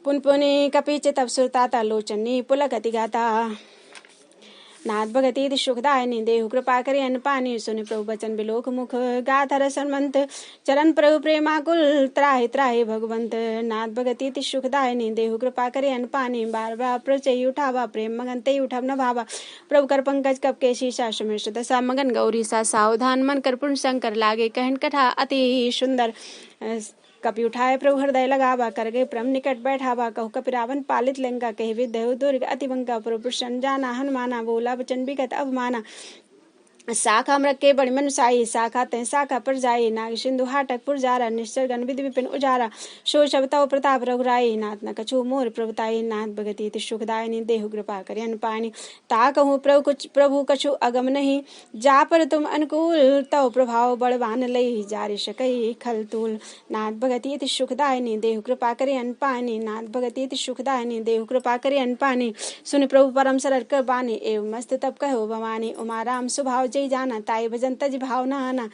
A: पुन पुनि कपि तब सुरता लोचनी पुलकति गाता नाथ भगति सुखदायनी देव कृपा करे अनपानी सुनि प्रभु बचन बिलोक मुख गाथ रसनमंत चरण प्रभु प्रेमाकुल त्राहि त्राहि भगवंत नाथ भगति सुखदायनी देव कृपा करे अनपानी बार बार प्रचय उठावा प्रेम मगन ते उठब न भावा प्रभु कर पंकज कप के शीशा सुमिष्ट दशा मगन गौरी सा सावधान मन कर पुण्य शंकर लागे कहन कथा अति सुंदर कपि उठाए प्रभु हृदय लगावा, कर गए परम निकट बैठावा। कहु कपि रावण पालित लंका, कहि विद्यहु दुर्ग अति बंका। प्रभु प्रसन्न जाना हनुमाना, बोला वचन विगत अवमाना। शाखा मृके बड़ि मनुसाई, शाखा तय शाखा पर जाई। नाग सिंधु हाटक पुरजारा, निश्चर गण विधि विपिन उजारा। सो शब तव प्रताप रघुराई, नाथ न कछु मोर प्रभुताई। नाथ भगति अति सुखदायिनी, देहु कृपा करि अनपानी। ता कहूँ प्रभु कछु अगम नहीं, जा पर तुम अनुकूल। तव प्रभाव बड़वान लई, जारि सकई खल तूल। नाथ भगति अति सुखदायिनी, देहु कृपा करि अनपानी। नाथ भगति अति सुखदायिनी, देहु कृपा करि अनपानी। सुन प्रभु परम सरल कर बानी, एवं मस्त तब कहो भवानी। उमा राम स्वभाव जय जाना, ताई भजन तज भावना आना।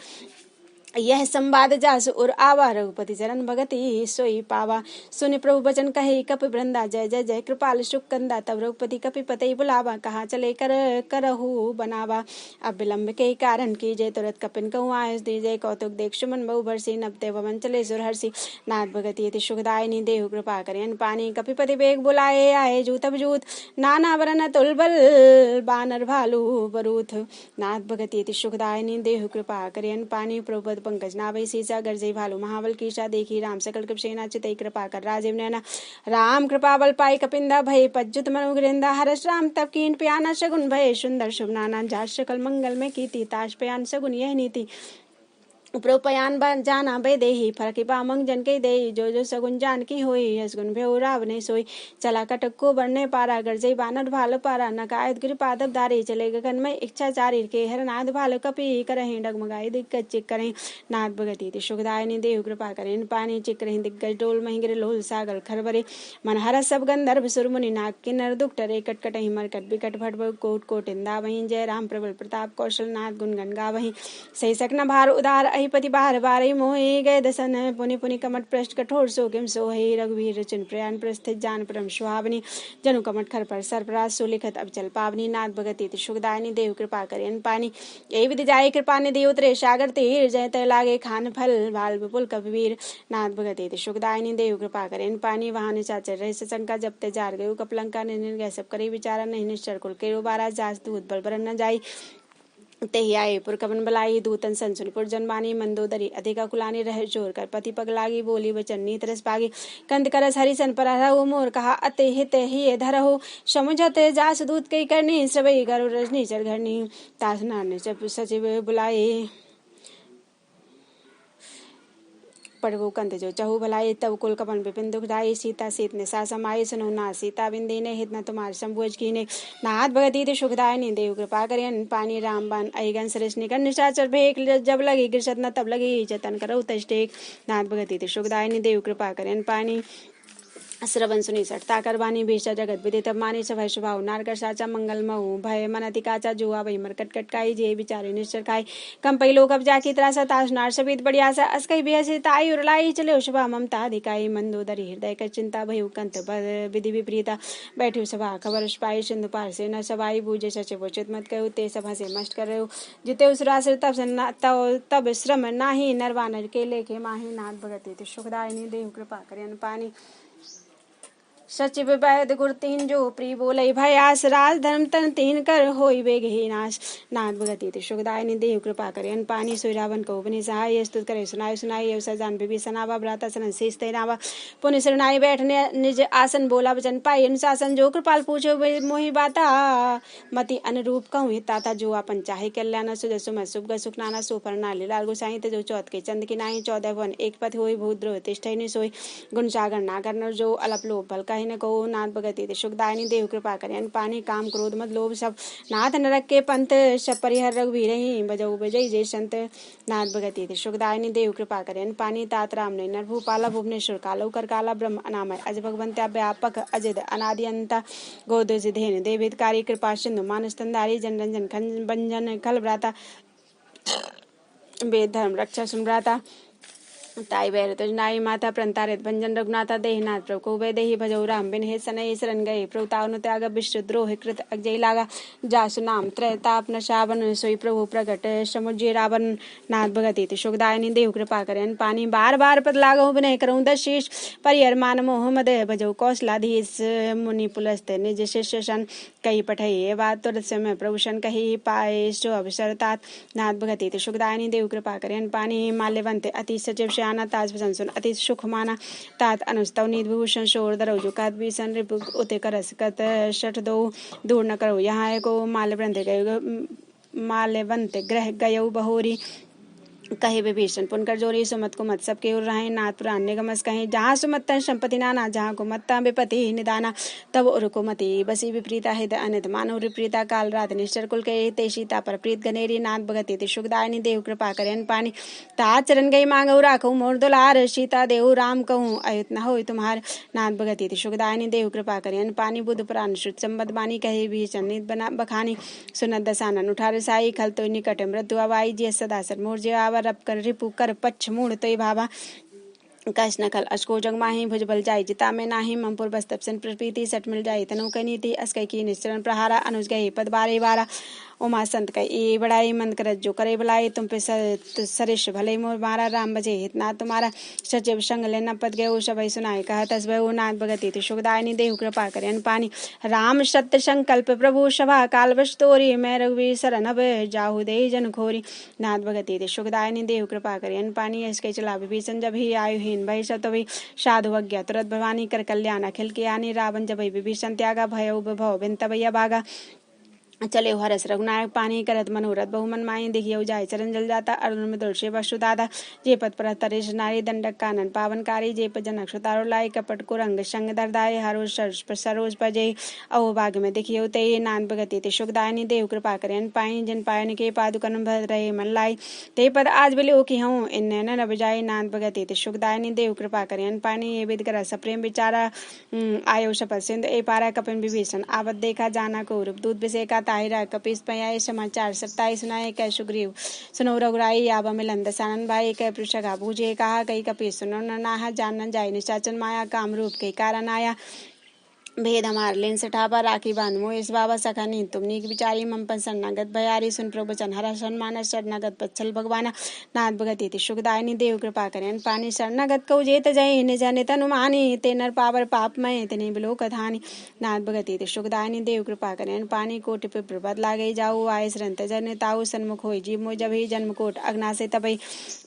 A: यह संवाद जासु उर आवा, रघुपति चरण भगति सोई पावा। सुनि प्रभु बचन कहे कपि वृंदा, जय जय जय कृपाल सुख कंदा। तब रघुपति कपि पतई बुलावा, कहा चले करहु बनावा। अब विलंब के कारण की जय, तुरत कपिन कहूँ आयस दी जय। कौतुक देख सुमन बहु बरसी, नबते भवन चले सुर हर्षि। नाथ भगति अति सुखदायिनी, देहु कृपा करि अनपानी। कपिपति बेग बुलाए, आए जूत बजूत। नाना वरन तुलबल, बानर भालू बरूथ। नाथ भगति अति सुखदायिनी, देहु कृपा करि अनपानी। प्रभु पंकज नाभि सीसा, गरजई भालू महाबल कीशा। देखी राम सकल कृप सेना, चितई कृपा कर राजीव नैना। राम कृपा बल पाई कपिंदा, भय पज्जुत मनु गिरिंदा। हरष राम तब कीन प्याना, शगुन भय सुंदर शुभ नाना। जा सकल मंगल में कीर्ति, ताश प्यान सगुन यह नीति। उपरोपयान जाना बे देही, फरकी पामंग जन के देही। जो जो सगुन जान की होई, यसगुन भे रावने सोई। चला कटक को बढ़ने पारा, गरजई बानर भाल पारा। नकायत गिर पादप दारी, चले गगन में इच्छाचारी। के हर नाथ भाल कपि करहीं, डगमगाई दिग्गज चिक करें। नाथ भगति अति सुखदायिनी, देहु कृपा करें पानी। चिक रहीं दिग्गज डोल मही गिर लोल सागर खरबरे। मन हरस सब गंधर्व सुरमुनि, नाग किन्नर दुख टरे। कटकटहि मरकट बिकट भट कोट कोटिंदा वहीं। जय राम प्रबल प्रताप कौशल, नाथ गुण गण गावहीं। सही सकन भार उदार, पति बार बार मोहि। गए दसन पुनि पुनि कमट पृष्ठ, कठोर सो किम सोहि। रघुवीर रचन प्रयाण प्रस्थित, जान परम सुहावनी। जनु कमट खर पर सरपराज, सो लिखत अब चल पावनी। नाथ भगति अति सुखदायिनी, देहु कृपा करि अनपानी। ए विधि जाय कृपा निधि, उतरे सागर तीर। जय तय लागे खान फल, भाल विपुल कपिवीर। नाथ भगति अति सुखदायिनी, देहु कृपा करि अनपानी। वहां निशाचर रहे शंका, जब ते जार गयो कपलंका। निर्गय सब करे विचारा, नहीं निश्चर कुल के बारा। जास दूत बल बरन न जाई, तेहि आए पुर कवन बलाई। दूतन संसुनपुर जनमानी, मंदोदरी अधिका कुलानी। रह जोर कर पति पग लागी, बोली वचन नीत रस पागी। कंद करस हरिसन पर हरहु, मोर कहा अति हित ही धरहु। समुझत जास दूत कई करनी, सबई गरु रजनी चर घरनी। तास नान सचिव बुलाए, पड़गो कंत जो चहु भलाई। तब कुल कपन विपिन दुखदाई, सीता सीत ने सा समाई। सुनो ना सीता बिंदी ने, हित न तुम्हार संभुज कीने। नाथ भगति अति सुखदायिनी, देहु कृपा करि अनपानी। राम बाण अहिगन सरस निकन, निशाचर भेक। जब लगी गिरसत न तब लगी, जतन करहु तज टेक। नाथ भगति अति सुखदायिनी, देहु कृपा करि अनपानी। श्रवण सुनी सटता करवानी, भीषा जगत विदित मानी। सभय स्वभाव नारकर साचा, मंगल महु भय मन अति काचा। जो आवई मरकट कटकाई, जे बिचारे निश्चर खाई। कम पई लोग अब जाकी त्रासा, तास नार सबित बड़ी आशा। अस्कई बेहसी ताई उरलाई, चले शोभा ममता अधिकाई। मंदोदरी हृदय कर चिंता, भयु कंत विधि विपरीता। बैठे सभा खबर पाई, सिंधु पार से न सवाई। बूझे सचिव उचित मत कहु, ते सभा से मस्ट कर रहो। जिते उसरासर तब श्रम नाही, नरवानर के लेखे माही। नाथ भगति अति सुखदायिनी, देहु कृपा करि अनपानी। सचिव वैद गुर तीन, जो प्रिय बोले भय आस। राज धर्म तन तीन, कर होई बेग ही नाश। नाथ भगति अति सुखदायिनी, देहु कृपा करि अनपानी। सोई रावण को बनि सहाय, स्तुत करे सुनाई सुनाई। अवसर जान विभीषण आवा, भ्राता सनन शीस ते नावा। पुनि शरणाई बैठने निज आसन, बोला वचन पाई अनुशासन। जो कृपाल पूछो मोहि बाता, मति अनुरूप कहूँ हिताता। जो आपन चाहे कल्याण, सुज सुमत सुभ सुख नाना। सो पर नाली लाल गोसाई, जो चौथ के चंद की नाई। 14 भुवन एक पथ होई, भूद्रोह तिष्ठई नि सोई। गुण सागर नागर नर, जो अलप लोभ भल कहि न को। नाथ भगति अति सुखदायिनी, देहु कृपा करि अनपानी। काम क्रोध मद लोभ सब, नाथ नरक के पंथ। सब परिहर रघुवीर ही, बजऊ बजई जय संत। नाथ भगति अति सुखदायिनी, देहु कृपा करि अनपानी। तात राम ने नर भूपाला, भुवनेश्वर कालौ कर काला। ब्रह्म अनामय अज भगवंत्या, व्यापक अजिद अनादि अंत। गोदज धेन देवितकारी, कृपा सिंधु मानस तंदारी। जन रंजन खन बंजन खल भ्राता, वेद धर्म रक्षा सुनभ्राता। ताई बैर तुझ नाई माता, प्रंतारित भंजन रघुनाथा। देहनाथ प्रभु को वे देही, भजौ राम बिन हे सनई। शरण गए प्रभुताव न त्याग, विश्व द्रोह कृत अजय लागा। जासु नाम त्रैताप न शावन, सोई प्रभु प्रगट समुझे रावण। नाथ भगति अति सुखदायिनी, देहु कृपा करि अनपानी। बार बार पद लागहु, विनय करहु दस शीष। परिहर मान मोह मद, भजौ कौशलाधीश। मुनि पुलस्त निज शिष्य सन, कही पठई बात तुरत समय। प्रभु शन कही पाए, सो अवसर तात। नाथ भगति अति सुखदायिनी, देहु कृपा करि अनपानी। माल्यवंत अति सचिव श्याना ताज भजन सुन अति सुख माना तात अनुस्तव निध विभूषण शोर दरो जो कात भीषण रिपु उते करस कत शठ दो दूर न करो यहाँ को माल्य बंधे गयो माल्यवंत ग्रह गयो बहोरी कहे विभीषण पुनकर जोरी सुमत को मत सबके उर रहे नाथ पुराण निगमस कहे जहाँ सुमत संपत्ति नाना जहाँ को मत्ता विपति निदाना तब उर को मति बसी विपरीता हित अनित मानव विपरीता काल रात निश्चर कुल कहे ते सीता पर प्रीत गनेरी नाथ भगति ते सुखदायनी देव कृपा करें पानी ता चरण गई मांगऊ राखऊ मोर दुलार सीता देव राम कहूँ अयुत न हो तुम्हार नाथ भगति ते सुखदायनी देव कृपा करें पानी बुध पुराण शुद्ध संबद बानी कहे भीषण नित बना बखानी सुनत दसानन उठार साई खल तो निकट मृत्यु अवाई जे सदा सर मोर जे रब कर रिपु कर पच्छ मूढ़ तो भाभा कश नखल अशको जग माही भुजबल जाई जिता में नाही ममपुर बस्तपसन प्रप्रीति सट मिल जाई तनु कनीति अस्कै की निश्चरण प्रहारा अनुज गए पद बारे बारा उमा संत कई ए बड़ाई मंद करत जो करे बुलाई तुम पे सरिश भले मोर मारा राम बजे हितना तुम्हारा सचिव संग लेना पद गए सभई सुनाए कहा तस भय नाथ भगति थे सुखदायनी देहु कृपा करे पानी राम सत्य संकल्प प्रभु सभा काल वश तोरी मैं रघुवीर शरण अब जाहु दे जन खोरी नाथ भगति थे सुखदायनी देहु कृपा करे पानी इसके चला विभीषण जब ही आयुहीन भय सतवि साधु अज्ञा तुरत भवानी कर कल्याण अखिल के आनी रावण जब विभीषण त्यागा भय भव बिन तबैया भागा चले हरस रघुनायक पानी करत मनोरथ बहुमन माई देखियो जाय चरण जल जाता अर्जुन में तुलसी वसु दादा जे पद पर तरेश नारी दंडक कानन पावनकारी जे पद जनक सुतारो लाई कपट को रंग संग दरदाय हरो सरोज पजय अहो भाग्य में देखियो ते नान भगति ते सुखदायनी देव कृपा करें पाई जन पायन के पादुकन भर रहे मन लाई ते पद आज बिलो की हूँ इन नैन न बजाय नान भगति ते सुखदायनी देव कृपा करें पानी ये विद कर सप्रेम विचारा आयो शपथ सिंधु ए पारा कपिन विभीषण आवत देखा जाना को रूप दूध विषय का ताहिरा कपीस पयाए समाचार सत्ताई सुनाए कै सुग्रीव सुनो रघुराई आबा मिलन दसानन भाई कै पृष्ठा बूझे कहा कई कपीस सुनो नाहा जानन जाय निशाचन माया काम रूप के कारण आया भेद हमार लेन सठाबा राखी बांध मोह इस बाबा सखा नींद तुम नीक विचारी ममपन शरणागत भयारी सुन प्रवचन हरा सन्मान शरणागत पच्छल भगवाना नाथ भगति ति सुखदायनी देव कृपा करें पानी शरणागत कौ जेत जय निज नित अनुमानी ते नर पावर पाप मय ते बिलो कथानी नाथ भगति ति सुखदायनी देव कृपा करें पानी कोटि पे प्रपद लागे जाऊ आय सरंत जन ताऊ सन्मुख होई जीव मोह जब ही जन्म कोट अग्ना से तबई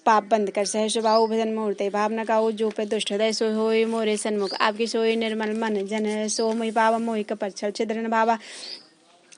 A: पाप बंद कर सह सुबाऊ भजन मूर्ते भावना काऊ जो पे दुष्ट हृदय सो होई मोरे सन्मुख आपकी सोई निर्मल मन जन सो मोहि पावा मोहि कपट छल छिद्रन भावा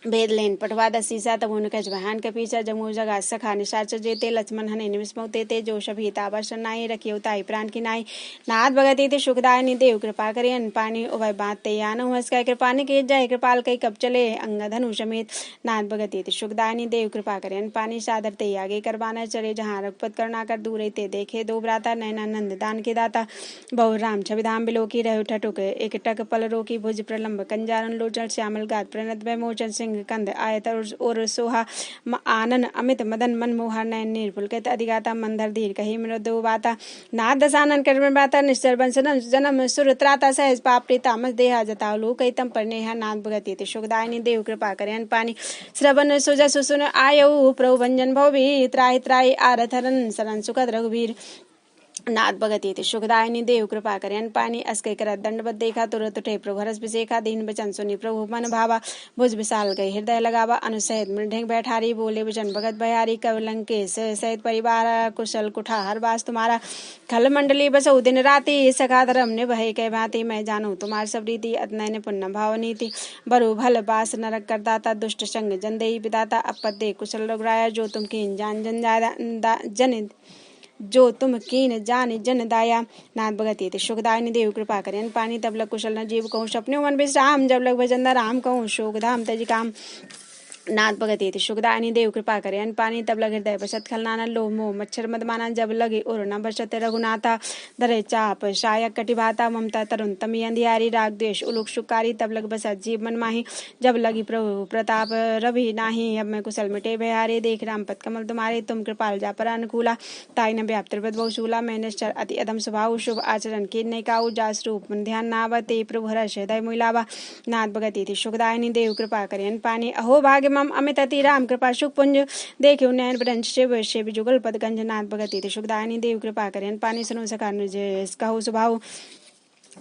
A: भेद लेन पटवा दसीसा तब उनके जवान के पीछा जमू जगा सखा निशाचर जेते लक्ष्मण हने निमिस्मौते ते जो शभी ताबाशन नाई रखियो ताई प्राण की नाई नाथ भगति ते सुखदायनी देव कृपा करे अन पानी उभय बात ते यान हंस कह कृपानी के जय कृपाल कई कब चले अंग धनु समेत नाथ भगति ते सुखदायनी देव कृपा करे अन पानी सादर ते आगे करवाना चले जहाँ रघुपत करुणा कर दूर ते देखे दो भ्राता नैना नंद दान के दाता बहु राम छवि धाम बिलोकी रहो ठटुक एक टक पल रोकी भुज प्रलंब कंजारन लोचन श्यामल गात प्रणत भय मोचन सिंह कंद आयत और सोहा आनन अमित मदन मन मोहर नयन निर्पुलकित अधिगाता मंदर धीर कही मृदु बाता नाथ दसानन कर्म बाता निश्चर बंसन जन्म सुर त्राता सहज पाप प्रीतामस देहा जताओ लोक तम पर नेहा नाथ भगति ते सुखदायनी देव कृपा करें पानी श्रवण सुजस सुन आयु प्रभु भंजन भवी त्राहि त्राहि आरथरन शरण सुखद रघुवीर नाथ भगति ते सुखदायनी देव कृपा करें पानी अस्कै कर दंडवत देखा तुरत उठे प्रभु हरस बिसेखा दीन बचन सुनी प्रभु मन भावा भुज विशाल गए हृदय लगावा अनुसहित मृढेंग बैठारी बोले वचन भगत भयारी कवलंकेश सहित परिवार कुशल कुठार बास तुम्हारा खल मंडली बसो दिन राति सखा धर्म निभय कह भांति मैं जानू तुम्हार सब रीति अतनय निपुण भाव नीति बरु भल बास नरक करदाता दुष्ट संग जन देही पिदाता अपद दे कुशल रघुराया जो तुम कीन जान जन जो तुम कीन जान जन दाया नाथ भगति ते सुखदायनी देव कृपा करें पानी तब लग कुशल न जीव कहूँ सपने मन विश्राम जब लग भजन राम कहूँ शोक धाम तज काम नाथ भगति ते सुखदायनी देव कृपा करें पानी तब लग हृदय बसत खलनाना लोभ मोह मच्छर मदमाना जब लगे और न बसत रघुनाथा धरे चाप शायक कटिभाता ममता तरुण तमी अंधियारी राग द्वेष उलुक सुकारी तब लग बसत जीव मन माही जब लगी प्रभु प्रताप रवि नाही अब मैं कुशल मिटे बिहारी देख राम पद कमल तुम्हारे तुम कृपाल जा पर अनुकूला ताई न व्याप्त बहुशूला मैं निश्चर अति अधम स्वभाव शुभ आचरण की नैकाऊ जास रूप मन ध्यान नावते प्रभु हर्ष हृदय मुलावा नाथ भगति ते सुखदायनी देव कृपा करें पानी अहो भाग्य मम अमित अति राम कृपा सुख पुंज देखियो नैन ब्रंश शिव शिव जुगल पद गंज नाथ भगति ते सुखदायनी देव कृपा करें पानी सुनो सखा कहो स्वभाव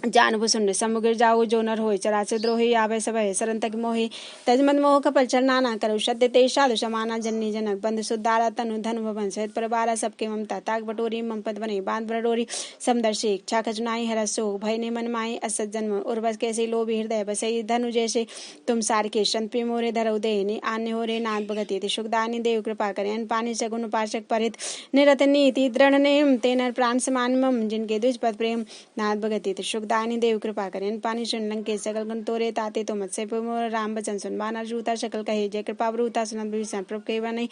A: जानबु सुन समुगिर जाऊ जो नर होय चराचर द्रोही आवे सब सरन तक मोहि तजमन मोह कपल चरना ना करो सद्य ते साधु समाना जननी जनक बंधु सुदारा तनु धन भवन सहित परबारा सबके ममता ताक बटोरी ममपत बने बांध बडोरी समदर्शी इच्छा खचनाई हरसो भय ने मन माई असत जन्म उर्वस कैसे लोभी हृदय बसई धनु जैसे तुम सार के संत पे मोरे धरऊ देने आन्य हो रे नाथ भगति सुखदानी देव कृपा करें पानी सगुन पाशक परित निरत नीति दृढ़ नेम तेनर प्राण समान मम जिनके दुष्पद प्रेम नाथ भगति दानी देव कृपा करें पानी सुन लंके सकल गण तोरे ताते तो मत से मोर राम बचन सुन बानर जूता शकल कहे जय कृपा ब्रूता सुनत विभीषण प्रभ केवा नहीं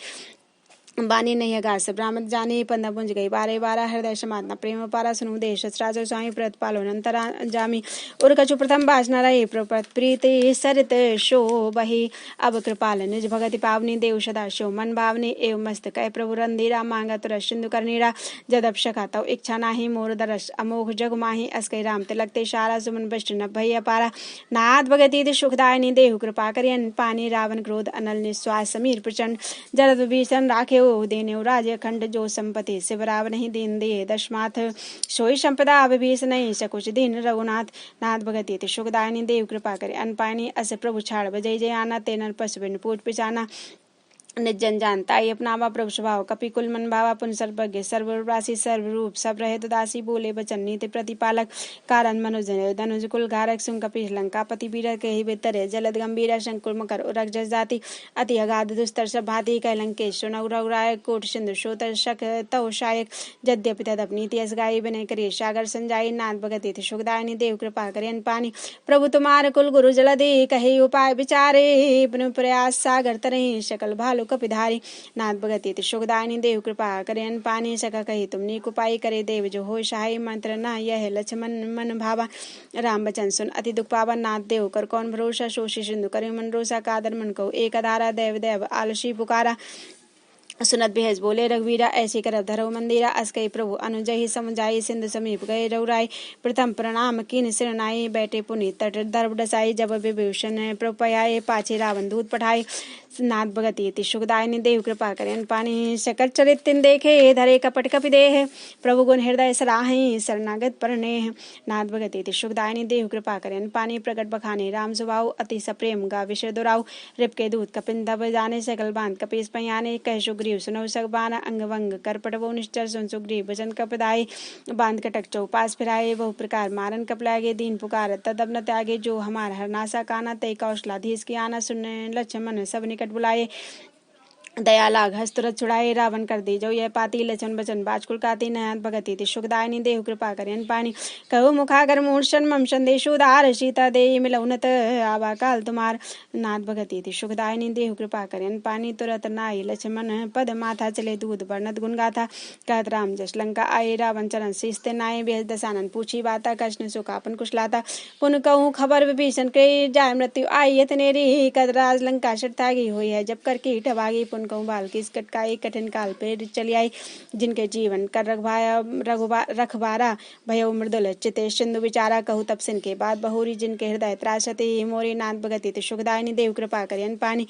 A: बानी नहीं अगास ब्राह्मण जाने पंदा पुंज गई बारे बारा हृदय समातना प्रेम पारा सुनु देश राजो स्वामी प्रत पालो नंतरा जामी उर कछु प्रथम भाषण रहे प्रपत प्रीति सरित शो बही अब कृपाल निज भगति पावनी देव सदा शो मन भावनी एवं मस्त कह प्रभु रंधीरा मांगा तुर सिंधु करनीरा जदप शका तव इच्छा नाही मोर दरस अमोघ जग माही अस्कई राम तिलकते सारा सुमन बष्ट न भैया पारा नाथ भगति सुखदायनी देव कृपा करियन पानी रावण क्रोध अनल निश्वास समीर प्रचंड जरद विभीषण राखे देने राज्य खंड जो संपत्ति शिवराव नहीं दीन दिए दशमाथ सोई संपदा विभीषण नहीं सकुच दीन रघुनाथ नाथ भगति सुखदायनी देव कृपा करे अनपानी अस प्रभु छाड़ बजय जय आना तेनर पशुबिन पूज पिछाना निजन जानता ही अपनावा प्रभु स्वभाव कपि कुल मन भावा पुन सर्वज्ञ सर्वराशि सर्वरूप सब रहे दासी बोले बचन नीति प्रतिपालक कारण मनुज धनुज कुल घारक सुन कपि लंकापति बीर के ही बेतर जलद गंभीर शंकुल मकर उरक जस जाति अति अगाध दुस्तर सब भांति कह लंकेश रघुराय कोट सिंधु शोतर शक तव शायक यद्यपि तदप नीति अस गाई विनय करिए सागर संजाई नाथ भगति सुखदायनी देव कृपा करें पानी प्रभु तुम्हारे कुल गुरु जलदि कहे उपाय विचारे पुनः प्रयास सागर तरही सकल भालू कपिधारी नाथ भगति सुखदायनी देव कृपा करें पानी सका कही तुमने कुपाई करे देव जो हो सहाय मंत्र न यह लक्ष्मण मन भावा राम बचन सुन अति दुख पावा नाथ देव कर कौन भरोसा शोषी सिंधु करे मन रोसा कादर मन को एक धारा देव देव आलसी पुकारा सुनत भेज बोले रघुवीरा ऐसी करब धरो मंदिरा अस कई प्रभु अनुजहि समझाई सिंधु समीप गए रघुराई प्रथम प्रणाम कीन सिरनाई बैठे पुनि तट दर्भ डसाई जब विभीषण प्रभु पयाए पाछे रावण दूत पठाए नाथ भगति सुखदायनी देव कृपा करें पानी सकट चरित तिन देखे धरे कपट कपि देह प्रभु गुण हृदय सराहि शरणागत परनेह नाथ भगति सुखदायनी देव कृपा करें पानी प्रकट बखाने राम सुभाव अति सप्रेम गा विषय दुराव रिप के दूत कपिन दब जाने सकल बांध कपीस पयाने कह सुग्रीव सुनौ सकबाना अंग वंग कर पटवो निश्चर सुन सुग्रीव भजन कपदाई बांध कटक चौपास फिराए बहु प्रकार मारन कपलागे दीन पुकार तदब न त्यागे जो हमार हरनासा काना तय कौशलाधीश की आना सुन लक्ष्मण सब निकट बुलाए दया लाग हस्तुरत छुड़ाए रावण कर दी जो यह पाती लचन बचन बाजकुल काती नयन भगति सुखदायनी देव कृपा करें पानी कहो मुखागर मूर्छन मम संदेश उदार सीता दे मिलौनत आवा काल तुम्हार नाथ भगति सुखदायनी देव कृपा करें पानी तुरत नाई लक्ष्मण पद माथा चले दूध वर्णत गुण गाथा कहत राम जस लंका आए रावण चरण शीस्ते नाये बेहद दसानन पूछी बाता कृष्ण सुखापन कुशलाता पुन कहूँ खबर विभीषण के जाय मृत्यु आई इतनेरी कद राज लंका शर्तागी हुई है जब कर कीट भागी पुन कहूँ बाल की कटकाई कठिन काल पे चली आई जिनके जीवन कर रखबारा भयो मृदुल चिते सिंधु विचारा कहू तब सिन के बाद बहुरी जिनके हृदय त्रासते मोरी नाथ भगति सुखदायनी देव कृपा करें पानी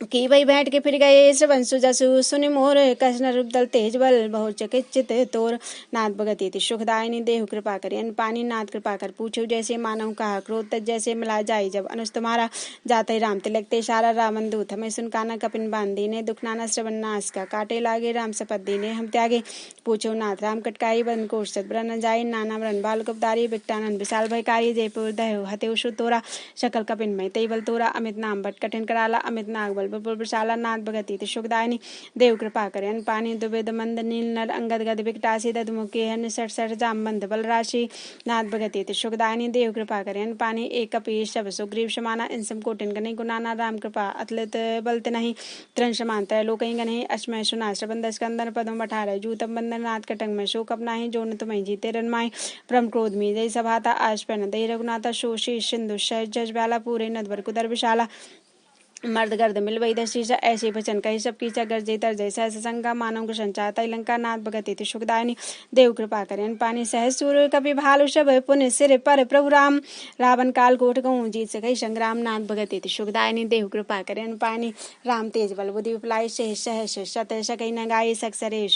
A: की वही बैठ के फिर गए श्रवंशु जसु सुनि मोर कृष्ण रूप दल तेज बल बहु चकित तोर नाथ भगति सुखदायनी देव कृपा करें पानी नाथ कृपा कर पूछो जैसे मानव कहा क्रोध तज जैसे मिला जाए जब अनुज तुम्हारा जाते राम तिलक ते सारा रावण दूत हमें सुन काना कपिन बांध दीने दुख नाना श्रवण नाश का काटे लागे राम शपथ दीने हम त्यागे पूछो नाथ राम कटकाई बन कोश सदब्रन जाई नाना व्रन बाल गुप्तारी बिकटानंद विशाल भयकारी जयपुर दह हते तोरा शकल कपिन मई तेबल तोरा अमित नाम बट कठिन कराला अमित नाग बल विशाला नाथ भगति सुखदायनी देव कृपा करें पानी दुबेद मंद नील नर अंगद गद विकटासी दधमुखी हन सठ सठ जाम बंद बल राशि नाथ भगति सुखदायनी देव कृपा करें पानी एक कपीश शब सुग्रीव समाना इन सम कोटिन गने गुनाना राम कृपा अतलित बलते नहीं त्रण समान त्रय लोक गने अश्मय सुना श्रबंद स्कंदन पदम बठार जूतम बंदन नाथ कटंग में शोक अपना ही जो न तुम्हें जीते रनमाय प्रम क्रोध मी जय सभाता आश पन दई रघुनाथा शोषी सिंधु जज बाला पूरे नदवर कुदर विशाला मर्द गर्द मिलवई दशीषा ऐसे भजन कही सब कीचा गर्जे तरजय सहस संगा मानव कृष्ण चाहता लंका नाथ भगति ति सुखदायनी देव कृपा करें पानी सहस सूर कपि भालु सब पुण्य सिर पर प्रभु राम रावण काल कोट कहूँ जीत सके संग्राम नाथ भगति ति सुखदायनी देव कृपा करें पानी राम तेज बल बुद्धि उपलाई सहस सत सकई न गाय सक्सरे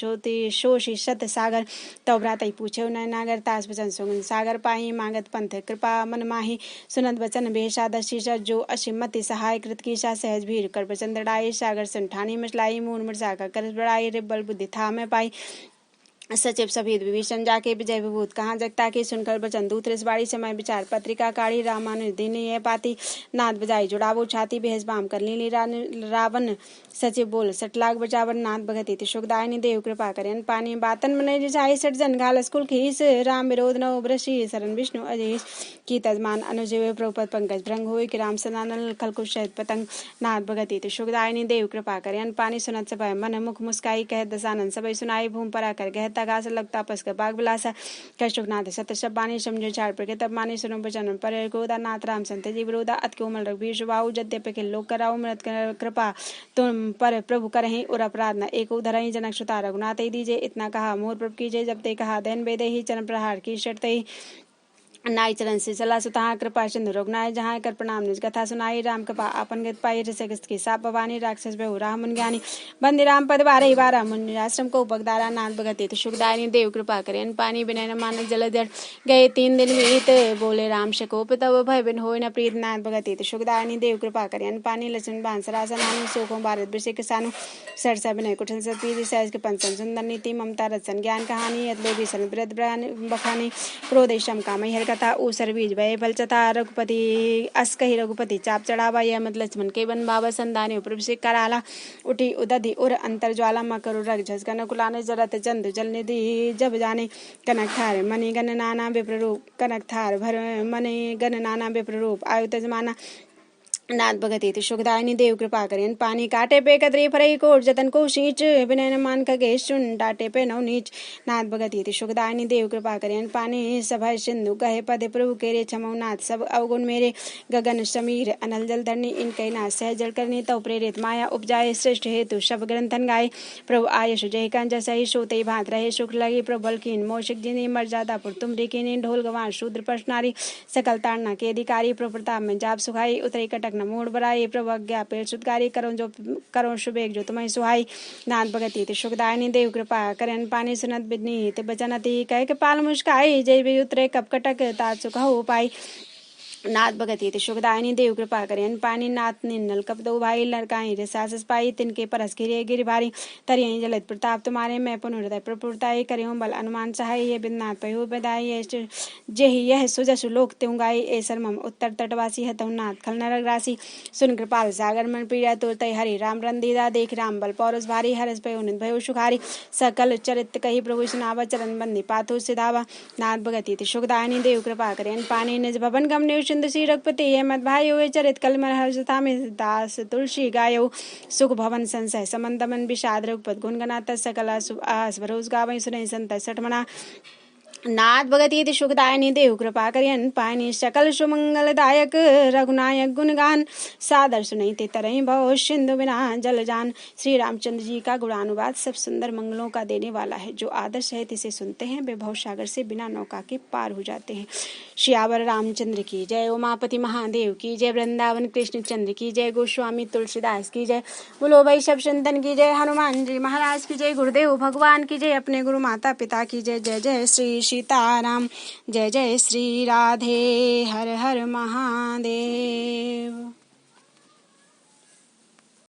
A: शोषि सत सागर तौब्रात पूछे न नागर तास वचन सुगन सागर पाई मांगत पंथ कृपा मन माही सुनत वचन बेशा दशीषा जो असिमति सहाय कृत की सहज भीर कर प्रचंडड़ाई सागर संठानी मचलाई मून मृषा का कर बड़ाई रिबल बुद्धि था में पाई सचिव सफेद विभीषण जाके विजय विभूत कहाँ जगता के सुनकर बचन दूत रिसवाड़ी समय विचार पत्रिका काढ़ी रामानुदीन ये पाती नाथ बजाई जुड़ावो छाती बेहस बाम कर लीली रावण सचिव बोल सटलाग बजावन नाथ भगति ति सुखदायनी देव कृपा करें पानी बातन मने रिसाई सटजन घाल स्कुल खीस राम विरोध न वृषि शरण विष्णु अजेश की तजमान अनुजीव प्रपद पंकज भ्रंग हुई कि राम सनानल खलकुश सहित पतंग नाथ भगति ति सुखदायनी देव कृपा करें पानी सुनत सब मन मुख मुस्काई कह दसानंद सबई सुनाई भूम परा कर गहता घास लगता पस का बाग बिलासा कशुकनाथ सत्य सब बानी समझो चार पर तब मानी सुनो बचन पर गोदा नाथ राम संत जीव रोदा अत कोमल रघुवीर शुभाऊ जद्यपि के लोक कराओ मृत कृपा तुम पर प्रभु करहि और अपराध न एक उधरहि जनक सुता रघुनाथ दीजे इतना कहा मोर प्रभु कीजिए जब ते कहा दैन बेदे ही चरण प्रहार की शर्त नाई चरण से चला सुतहा कृपा सिंधु रघुनाय जहाँ कर प्रणाम निज कथा सुनाई राम कृपा आपन गत पाई रसगस्त की साप भवानी राक्षस बहु राम मुनि ज्ञानी बंदी राम पद बारह बारह मुनि आश्रम को उपगदारा नाथ भगति तो सुखदायनी देव कृपा करें पानी बिना न मान जल जड़ गए 3 दिन बीत बोले राम शकोप तब भय बिन होय न प्रीत नाथ भगति तो सुखदायनी देव कृपा करें पानी लक्ष्मण बांसरासन नानु शोकों भारत विषय किसानु सरसा बिनय कुठल सती सहज के पंचम सुंदर नीति ममता रचन ज्ञान कहानी यदलोभी सन व्रत बखानी क्रोधेशम कामय हर कथा ऊसर बीज भय फलचथा रघुपति अस कही रघुपति चाप चढ़ावा यह मत लक्ष्मण के बन बाबा संदाने उपभिषेक कराला उठी उदधि उर अंतर ज्वाला मकर रग झस कनक कुलाने जरत चंद जल निधि जब जाने कनक थार मणि गण नाना विप्र रूप कनक थार भर मणि गण नाना विप्र रूप आयु तजमाना नाथ भगति ति सुखदायनी देव कृपा करें पानी काटे पे कतरी फरई कोट जतन को सींच विनय न मान खगेश चुन डाटे पे नौ नीच नाथ भगति ति सुखदायनी देव कृपा करें पानी सभा सिंधु कहे पद प्रभु केरे छमौ नाथ सब अवगुण मेरे गगन समीर अनल जल धरनी इनके नाथ सह जल करनी तव प्रेरित माया उपजाए श्रेष्ठ हेतु सब ग्रंथन गाये प्रभु आयु जय कंज सही सोते भात रहे सुख लगी प्रभु बलकीन मोशिक जिनी मर्यादा पुर तुम रिकीनी ढोल गवान शूद्र प्रश्नारी सकल ताड़ना के अधिकारी प्रताप में जाप सुखाई उतरे कटक मोड़ बराई प्रभज्ञा पेड़ सुदगारी करो शुभेग जो तुम्हें सुहाई नाथ भगति ति सुखदायनी देव कृपा करें पानी सुनत बिनी ते बचनती कह के पाल मुस्काई जय भी उतरे कप कटक तात सुख हो पाई नाथ भगति ति सुखदायनी देव कृपा करें पानी नाथ निन्नल कप दो भाई लड़काई रे सासस पाई तिनके परस गिरे गिर भारी तरियं जलत प्रताप तुम्हारे मैं पुनर्दय प्रपुरताई करियो बल अनुमान सहाय ये बिन्नाथ पयो बदाई जेहि यह सुजसु लोक त्यों गाई ए शर्मम उत्तर तटवासी हतौ नाथ खल नरक राशि सुन कृपाल सागर मन पीड़ा तुर तय हरि राम रंदीदा देख राम बल पौरस भारी हरस पयो नित भयो सुखारी सकल चरित कही प्रभु सुनावा चरण बंदी पाथो सिधावा नाथ भगति ति सुखदायनी देव कृपा करें पानी निज भवन गमने सिंधु श्री रघुपति ये मत भाई हुए चरित कलमल हर्षता में दास तुलसी गायो सुख भवन संशय समंदमन विषाद रघुपत गुणगनाथ सकल आस भरोस गावई सुनई संत सठमना नाथ भगति ति सुखदायनी देव कृपा करियन पानी सकल सुमंगलदायक रघुनायक गुणगान सादर सुनई तरह भव सिंधु बिना जल जान श्री रामचंद्र जी का गुणानुवाद सब सुंदर मंगलों का देने वाला है जो आदर्श है इसे सुनते हैं वे भव सागर से बिना नौका के पार हो जाते हैं श्यावर रामचंद्र की जय उमापति महादेव की जय वृंदावन कृष्ण चंद्र की जय गोस्वामी तुलसीदास की जय बोलो भाई सब संतन की जय हनुमान जी महाराज की जय गुरुदेव भगवान की जय अपने गुरु माता पिता की जय जय जय श्री सीताराम जय जय श्री राधे हर हर महादेव।